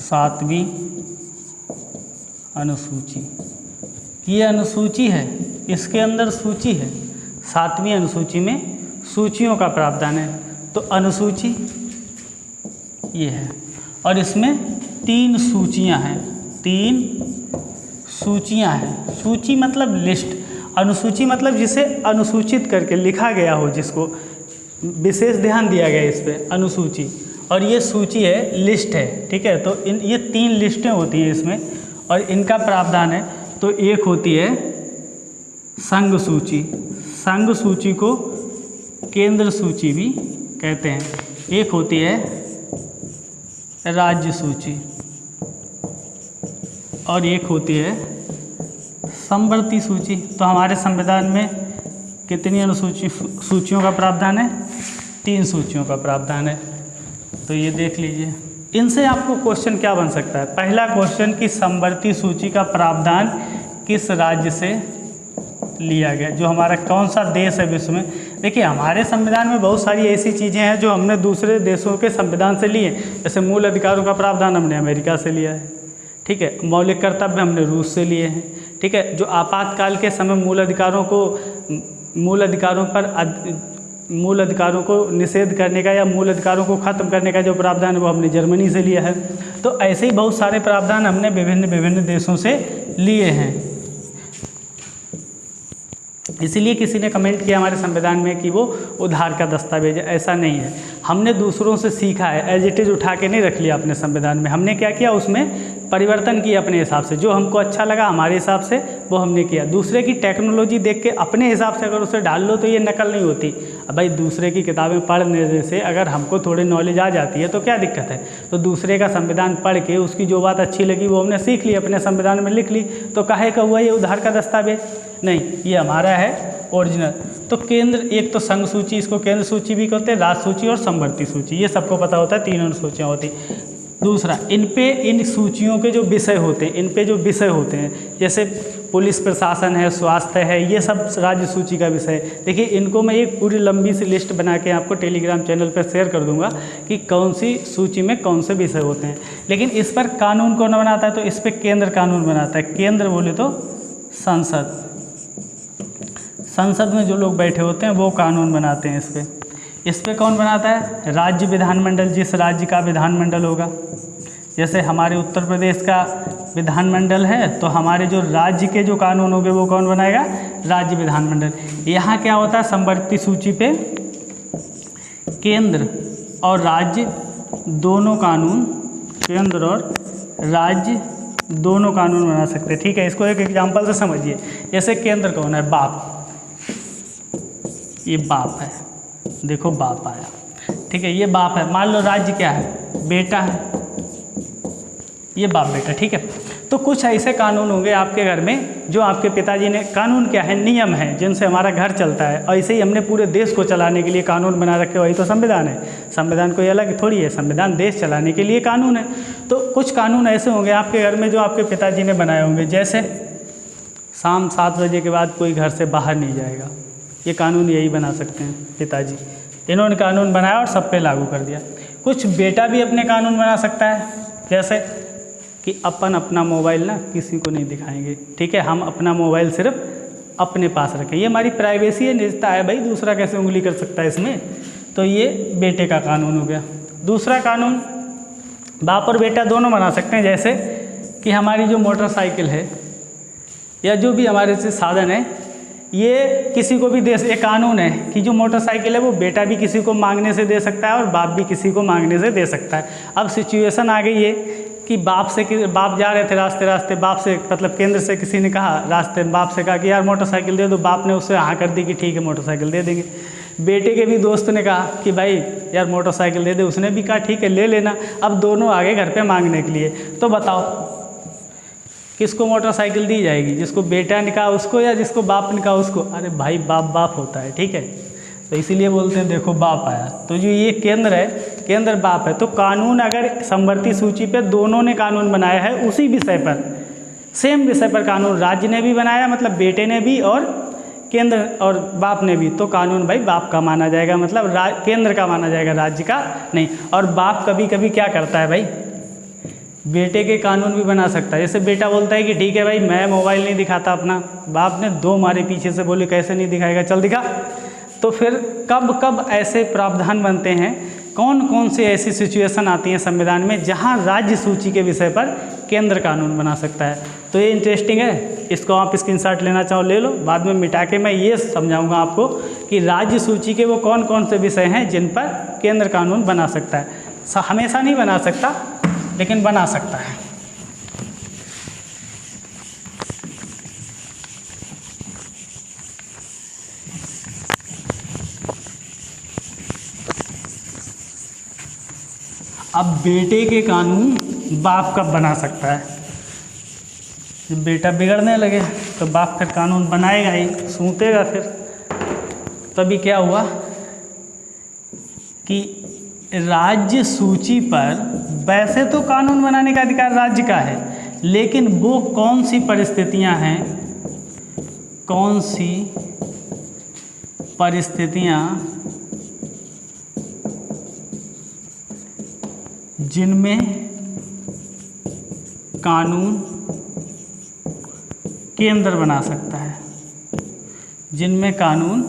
सातवीं अनुसूची, ये अनुसूची है, इसके अंदर सूची है। 7वीं अनुसूची में सूचियों का प्रावधान है। तो अनुसूची ये है और इसमें 3 सूचियां हैं, 3 सूचियां हैं। सूची मतलब लिस्ट, अनुसूची मतलब जिसे अनुसूचित करके लिखा गया हो, जिसको विशेष ध्यान दिया गया इस पर, अनुसूची। और ये सूची है, लिस्ट है, ठीक है। तो ये 3 लिस्टें होती हैं इसमें और इनका प्रावधान है। तो एक होती है संघ सूची, संघ सूची को केंद्र सूची भी कहते हैं। एक होती है राज्य सूची और एक होती है समवर्ती सूची। तो हमारे संविधान में कितनी सूचियों का प्रावधान है, 3 सूचियों का प्रावधान है। तो ये देख लीजिए, इनसे आपको क्वेश्चन क्या बन सकता है। पहला क्वेश्चन कि समवर्ती सूची का प्रावधान किस राज्य से लिया गया, जो हमारा कौन सा देश है विश्व में। देखिए हमारे संविधान में बहुत सारी ऐसी चीज़ें हैं जो हमने दूसरे देशों के संविधान से लिए। जैसे मूल अधिकारों का प्रावधान हमने अमेरिका से लिया है, ठीक है। मौलिक कर्तव्य हमने रूस से लिए हैं, ठीक है। जो आपातकाल के समय मूल अधिकारों को निषेध करने का या मूल अधिकारों को ख़त्म करने का जो प्रावधान है वो हमने जर्मनी से लिया है। तो ऐसे ही बहुत सारे प्रावधान हमने विभिन्न देशों से लिए हैं। इसीलिए किसी ने कमेंट किया हमारे संविधान में कि वो उधार का दस्तावेज है। ऐसा नहीं है, हमने दूसरों से सीखा है, एज इट इज़ उठा के नहीं रख लिया अपने संविधान में। हमने क्या किया, उसमें परिवर्तन किया अपने हिसाब से, जो हमको अच्छा लगा हमारे हिसाब से वो हमने किया। दूसरे की टेक्नोलॉजी देख के अपने हिसाब से अगर उसे डाल लो तो ये नकल नहीं होती। अब भाई दूसरे की किताबें पढ़ने से अगर हमको थोड़ी नॉलेज आ जाती है तो क्या दिक्कत है। तो दूसरे का संविधान पढ़ के उसकी जो बात अच्छी लगी वो हमने सीख ली, अपने संविधान में लिख ली। तो काहे का हुआ ये उधार का दस्तावेज, नहीं, ये हमारा है ओरिजिनल। तो केंद्र, एक तो संघ सूची, इसको केंद्र सूची भी कहते हैं, राज्य सूची और समवर्ती सूची, ये सबको पता होता है। 3 अनुसूचियाँ होती। दूसरा, इन सूचियों के जो विषय होते हैं, इन पे जो विषय होते हैं, जैसे पुलिस प्रशासन है, स्वास्थ्य है, ये सब राज्य सूची का विषय है। देखिए इनको मैं एक पूरी लंबी सी लिस्ट बना के आपको टेलीग्राम चैनल पर शेयर कर दूंगा कि कौन सी सूची में कौन से विषय होते हैं। लेकिन इस पर कानून कौन बनाता है, तो इस पर केंद्र कानून बनाता है। केंद्र बोले तो संसद, संसद में जो लोग बैठे होते हैं वो कानून बनाते हैं। इस पे कौन बनाता है, राज्य विधानमंडल, जिस राज्य का विधानमंडल होगा। जैसे हमारे उत्तर प्रदेश का विधानमंडल है तो हमारे जो राज्य के जो कानून होंगे वो कौन बनाएगा, राज्य विधानमंडल। यहाँ क्या होता है, समवर्ती सूची पे केंद्र और राज्य दोनों कानून, केंद्र और राज्य दोनों कानून बना सकते हैं। ठीक है, इसको एक एग्जांपल से समझिए। जैसे केंद्र कौन है, बाप, ये बाप है, देखो बाप आया, ठीक है, ये बाप है। मान लो राज्य क्या है, बेटा है, ये बाप बेटा, ठीक है। तो कुछ ऐसे कानून होंगे आपके घर में जो आपके पिताजी ने, कानून क्या है, नियम है जिनसे हमारा घर चलता है। ऐसे ही हमने पूरे देश को चलाने के लिए कानून बना रखे, वही तो संविधान है। संविधान कोई अलग थोड़ी है, संविधान देश चलाने के लिए कानून है। तो कुछ कानून ऐसे होंगे आपके घर में जो आपके पिताजी ने बनाए होंगे। जैसे शाम 7 बजे के बाद कोई घर से बाहर नहीं जाएगा, ये कानून यही बना सकते हैं पिताजी। इन्होंने कानून बनाया और सब पे लागू कर दिया। कुछ बेटा भी अपने कानून बना सकता है, जैसे कि अपन अपना मोबाइल ना किसी को नहीं दिखाएंगे, ठीक है, हम अपना मोबाइल सिर्फ अपने पास रखें, ये हमारी प्राइवेसी है, निजता है भाई, दूसरा कैसे उंगली कर सकता है इसमें। तो ये बेटे का कानून हो गया। दूसरा कानून बाप और बेटा दोनों बना सकते हैं, जैसे कि हमारी जो मोटरसाइकिल है या जो भी हमारे से साधन है, ये किसी को भी दे, एक कानून है कि जो मोटरसाइकिल है वो बेटा भी किसी को मांगने से दे सकता है और बाप भी किसी को मांगने से दे सकता है। अब सिचुएशन आ गई है कि बाप जा रहे थे रास्ते, बाप से मतलब केंद्र से किसी ने कहा, रास्ते बाप से कहा कि यार मोटरसाइकिल दे दो, बाप ने उससे हाँ कर दी कि ठीक है मोटरसाइकिल दे देंगे। बेटे के भी दोस्त ने कहा कि भाई यार मोटरसाइकिल दे दे, उसने भी कहा ठीक है ले लेना। अब दोनों आगे घर पे मांगने के लिए, तो बताओ किसको मोटरसाइकिल दी जाएगी, जिसको बेटा ने कहा उसको या जिसको बाप ने कहा उसको? अरे भाई बाप होता है, ठीक है, तो इसीलिए बोलते हैं देखो बाप आया। तो जो ये केंद्र है, केंद्र बाप है। तो कानून अगर समवर्ती सूची पे दोनों ने कानून बनाया है उसी विषय पर, सेम विषय पर कानून राज्य ने भी बनाया, मतलब बेटे ने भी और केंद्र और बाप ने भी, तो कानून भाई बाप का माना जाएगा, मतलब केंद्र का माना जाएगा, राज्य का नहीं। और बाप कभी कभी क्या करता है भाई, बेटे के कानून भी बना सकता है। जैसे बेटा बोलता है कि ठीक है भाई मैं मोबाइल नहीं दिखाता अपना, बाप ने 2 मारे पीछे से, बोले कैसे नहीं दिखाएगा, चल दिखा। तो फिर कब कब ऐसे प्रावधान बनते हैं, कौन कौन से ऐसी सिचुएशन आती हैं संविधान में जहां राज्य सूची के विषय पर केंद्र कानून बना सकता है। तो ये इंटरेस्टिंग है, इसको आप स्क्रीनशॉट लेना चाहो ले लो, बाद में मिटा के मैं ये समझाऊंगा आपको कि राज्य सूची के वो कौन कौन से विषय हैं जिन पर केंद्र कानून बना सकता है। हमेशा नहीं बना सकता लेकिन बना सकता है। अब बेटे के कानून बाप कब बना सकता है, जब बेटा बिगड़ने लगे तो बाप फिर कानून बनाएगा ही, सूतेगा फिर। तभी क्या हुआ कि राज्य सूची पर वैसे तो कानून बनाने का अधिकार राज्य का है, लेकिन वो कौन सी परिस्थितियां हैं, कौन सी परिस्थितियां जिनमें कानून केंद्र बना सकता है, जिनमें कानून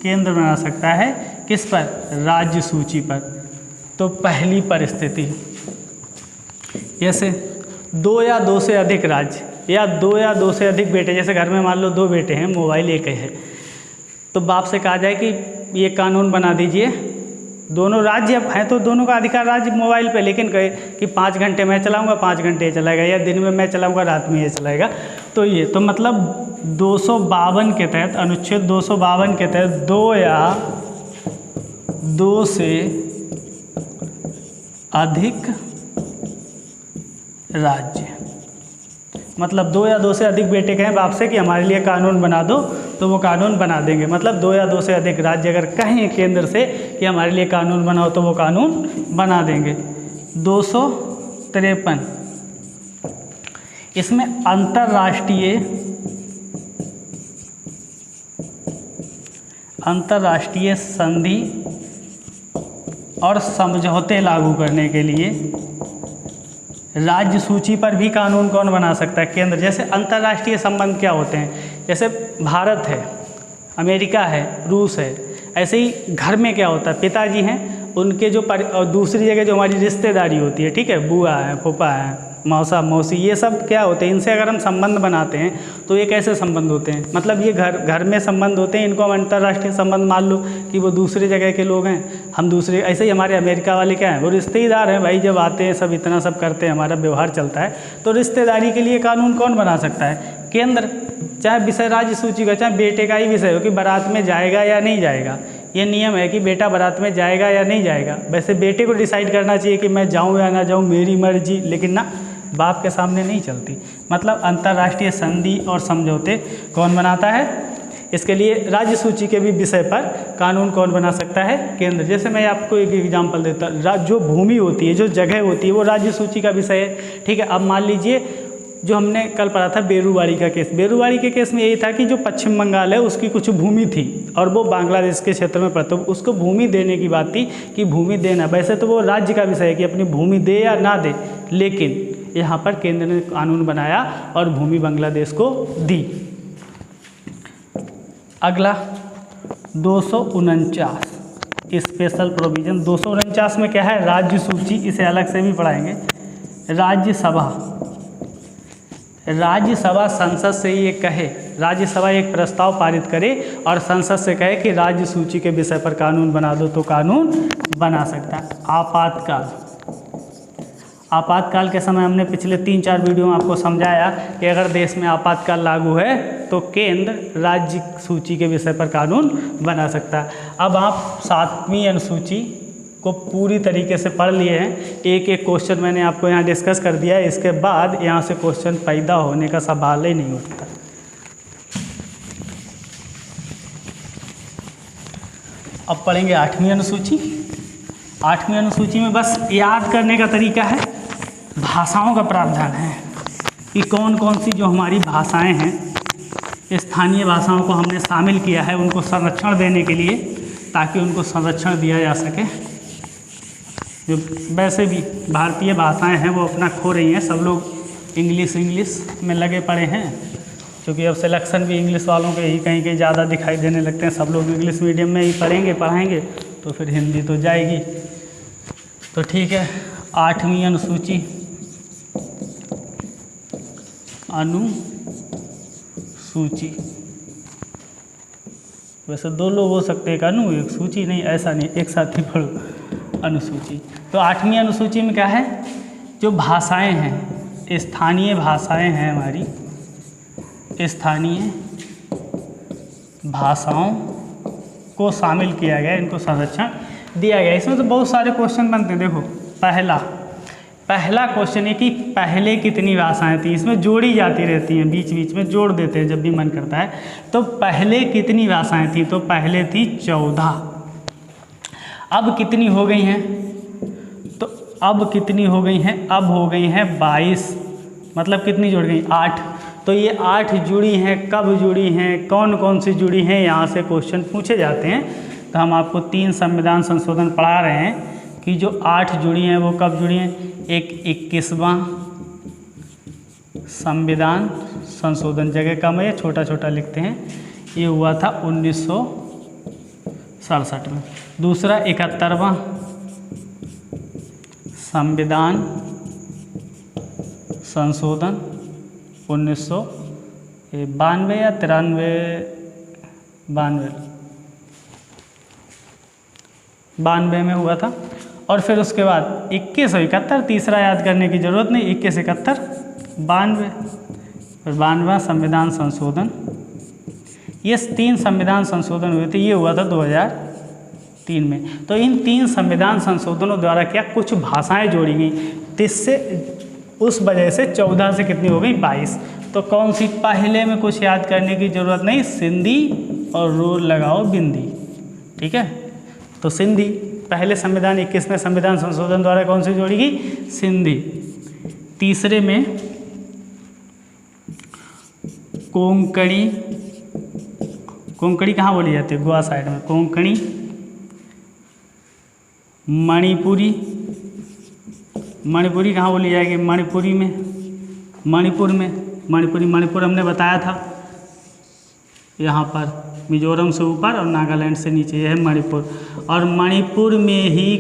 केंद्र बना सकता है, किस पर, राज्य सूची पर। तो पहली परिस्थिति, जैसे 2 या 2 से अधिक राज्य या 2 या 2 से अधिक बेटे, जैसे घर में मान लो 2 बेटे हैं, मोबाइल एक है, तो बाप से कहा जाए कि ये कानून बना दीजिए, दोनों राज्य हैं तो दोनों का अधिकार राज्य मोबाइल पे, लेकिन कहे कि 5 घंटे मैं चलाऊंगा 5 घंटे ये चलाएगा, या दिन में मैं चलाऊंगा रात में ये चलाएगा। तो ये तो मतलब 252 के तहत, अनुच्छेद 252 के तहत 2 या 2 से अधिक राज्य, मतलब 2 या 2 से अधिक बेटे कहें बाप से कि हमारे लिए कानून बना दो, तो वो कानून बना देंगे। मतलब 2 या 2 से अधिक राज्य अगर कहें केंद्र से कि हमारे लिए कानून बनाओ, तो वो कानून बना देंगे। 200 1953। इसमें अंतर्राष्ट्रीय संधि और समझौते लागू करने के लिए राज्य सूची पर भी कानून कौन बना सकता है? केंद्र। जैसे अंतर्राष्ट्रीय संबंध क्या होते हैं? जैसे भारत है, अमेरिका है, रूस है। ऐसे ही घर में क्या होता है? पिताजी हैं, उनके जो और दूसरी जगह जो हमारी रिश्तेदारी होती है, ठीक है, बुआ है, फूफा है, मौसा मौसी, ये सब क्या होते हैं? इनसे अगर हम संबंध बनाते हैं तो ये कैसे संबंध होते हैं? मतलब ये घर में संबंध होते हैं, इनको हम अंतर्राष्ट्रीय संबंध मान लो कि वो दूसरे जगह के लोग हैं, हम दूसरे। ऐसे ही हमारे अमेरिका वाले क्या हैं? वो रिश्तेदार हैं भाई, जब आते हैं सब इतना सब करते हैं, हमारा व्यवहार चलता है। तो रिश्तेदारी के लिए कानून कौन बना सकता है? केंद्र। चाहे विषय राज्य सूची का, चाहे बेटे का ही विषय हो कि बारात में जाएगा या नहीं जाएगा। ये नियम है कि बेटा बारात में जाएगा या नहीं जाएगा। वैसे बेटे को डिसाइड करना चाहिए कि मैं जाऊँ या ना जाऊँ, मेरी मर्जी, लेकिन ना, बाप के सामने नहीं चलती। मतलब अंतर्राष्ट्रीय संधि और समझौते कौन बनाता है? इसके लिए राज्य सूची के भी विषय पर कानून कौन बना सकता है? केंद्र। जैसे मैं आपको एक एग्जांपल देता हूँ, जो भूमि होती है, जो जगह होती है, वो राज्य सूची का विषय है, ठीक है। अब मान लीजिए जो हमने कल पढ़ा था बेरूवाड़ी का केस। बेरूवाड़ी के केस में यही था कि जो पश्चिम बंगाल है उसकी कुछ भूमि थी और वो बांग्लादेश के क्षेत्र में पड़ता, उसको भूमि देने की बात थी कि भूमि देना। वैसे तो वो राज्य का विषय है कि अपनी भूमि दे या ना दे, लेकिन यहाँ पर केंद्र ने कानून बनाया और भूमि बांग्लादेश को दी। अगला 249 स्पेशल प्रोविजन। 249 में क्या है? राज्य सूची। इसे अलग से भी पढ़ाएंगे। राज्यसभा संसद से ये कहे, राज्यसभा एक प्रस्ताव पारित करे और संसद से कहे कि राज्य सूची के विषय पर कानून बना दो, तो कानून बना सकता है। आपातकाल के समय हमने पिछले 3-4 वीडियो में आपको समझाया कि अगर देश में आपातकाल लागू है तो केंद्र राज्य सूची के विषय पर कानून बना सकता है। अब आप 7वीं अनुसूची को पूरी तरीके से पढ़ लिए हैं। एक एक क्वेश्चन मैंने आपको यहाँ डिस्कस कर दिया है। इसके बाद यहाँ से क्वेश्चन पैदा होने का सवाल ही नहीं उठता। अब पढ़ेंगे 8वीं अनुसूची। 8वीं अनुसूची में बस याद करने का तरीका है, भाषाओं का प्रावधान है कि कौन कौन सी जो हमारी भाषाएं हैं, स्थानीय भाषाओं को हमने शामिल किया है उनको संरक्षण देने के लिए, ताकि उनको संरक्षण दिया जा सके। जो वैसे भी भारतीय भाषाएं हैं वो अपना खो रही हैं, सब लोग इंग्लिश में लगे पड़े हैं, क्योंकि अब सिलेक्शन भी इंग्लिश वालों के ही कहीं ज़्यादा दिखाई देने लगते हैं। सब लोग इंग्लिश मीडियम में ही पढ़ाएंगे तो फिर हिंदी तो जाएगी। तो ठीक है, 8वीं अनुसूची, वैसे 2 लोग हो सकते हैं, एक अनु एक सूची, नहीं ऐसा नहीं, एक साथ ही पढ़ो, अनुसूची। तो 8वीं अनुसूची में क्या है? जो भाषाएं हैं, स्थानीय भाषाएं हैं हमारी, स्थानीय भाषाओं को शामिल किया गया, इनको संरक्षण दिया गया। इसमें तो बहुत सारे क्वेश्चन बनते हैं। देखो, पहला क्वेश्चन है कि पहले कितनी भाषाएं थी। इसमें जोड़ी जाती रहती हैं, बीच बीच में जोड़ देते हैं जब भी मन करता है। तो पहले कितनी भाषाएं थी? तो पहले थी 14। अब कितनी हो गई हैं? तो अब कितनी हो गई हैं? अब हो गई हैं 22। मतलब कितनी जुड़ गई? 8। तो ये 8 जुड़ी हैं, कब जुड़ी हैं, कौन कौन सी जुड़ी हैं, यहाँ से क्वेश्चन पूछे जाते हैं। तो हम आपको 3 संविधान संशोधन पढ़ा रहे हैं कि जो 8 जुड़ी हैं वो कब जुड़ी हैं। एक 21वां संविधान संशोधन, जगह कम है, छोटा छोटा लिखते हैं, ये हुआ था 1967 में। दूसरा 71वां संविधान संशोधन 1992 या 92 में हुआ था। और फिर उसके बाद 21 और 71, तीसरा याद करने की ज़रूरत नहीं, 21, 71, 92 और 92वां संविधान संशोधन। ये 3 संविधान संशोधन हुए थे, ये हुआ था 2003 में। तो इन 3 संविधान संशोधनों द्वारा क्या कुछ भाषाएं जोड़ी गई, जिससे उस वजह से 14 से कितनी हो गई? 22। तो कौन सी? पहले में कुछ याद करने की ज़रूरत नहीं, सिंधी और रोल लगाओ बिंदी, ठीक है। तो सिंधी, पहले संविधान 21वें संविधान संशोधन द्वारा कौन सी जोड़ी गई? सिंधी। तीसरे में कोंकणी, कोंकणी कहाँ बोली जाती है? गोवा साइड में। कोंकणी, मणिपुरी, मणिपुरी कहाँ बोली जाएगी? मणिपुरी में, मणिपुर में, मणिपुरी, मणिपुर हमने बताया था यहाँ पर मिजोरम से ऊपर और नागालैंड से नीचे, यह है मणिपुर। और मणिपुर में ही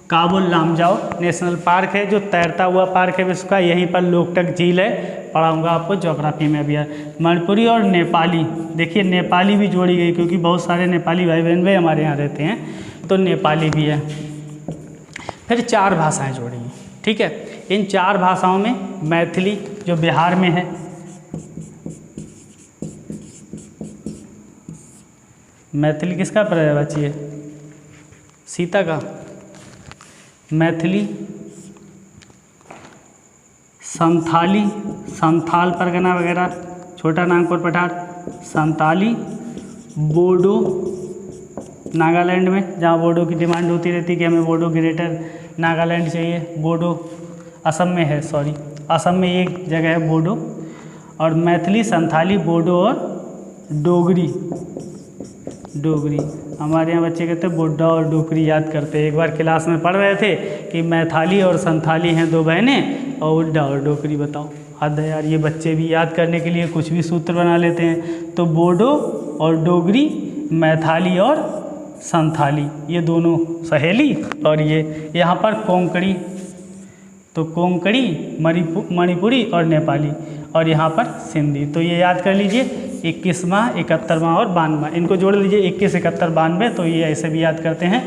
काबुल लामजाओ नेशनल पार्क है, जो तैरता हुआ पार्क है विश्व का। यहीं पर लोकटक झील है, पढ़ाऊंगा आपको ज्योग्राफी में भी। मणिपुरी और नेपाली, देखिए नेपाली भी जोड़ी गई क्योंकि बहुत सारे नेपाली भाई बहन भी हमारे यहाँ रहते हैं, तो नेपाली भी है। फिर 4 भाषाएं जोड़ी हैं, ठीक है। इन 4 भाषाओं में मैथिली जो बिहार में है, मैथिली किसका पर्यायवाची है? सीता का। मैथिली, संथाली, संथाल परगना वगैरह, छोटा नागपुर पठार, संताली, बोडो नागालैंड में, जहाँ बोडो की डिमांड होती रहती है कि हमें बोडो ग्रेटर नागालैंड चाहिए। बोडो असम में है, सॉरी असम में एक जगह है बोडो। और मैथिली, संथाली, बोडो और डोगरी। डोगरी हमारे यहाँ बच्चे कहते हैं बोडा और डोगरी याद करते हैं। एक बार क्लास में पढ़ रहे थे कि मैथाली और संथाली हैं 2 बहनें, और उड्डा और डोगरी बताओ। हद है यार, ये बच्चे भी याद करने के लिए कुछ भी सूत्र बना लेते हैं। तो बोडो और डोगरी, मैथाली और संथाली, ये दोनों सहेली। और ये यहाँ पर कोंकणी, तो कोंकणी, मणिपुरी और नेपाली, और यहाँ पर सिंधी। तो ये याद कर लीजिए 21वां, 71वां और 92वां, इनको जोड़ लीजिए 21, 71, 92, तो ये ऐसे भी याद करते हैं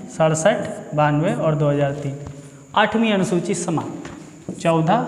67, 92 और 2003। 8वीं अनुसूची समाप्त। 14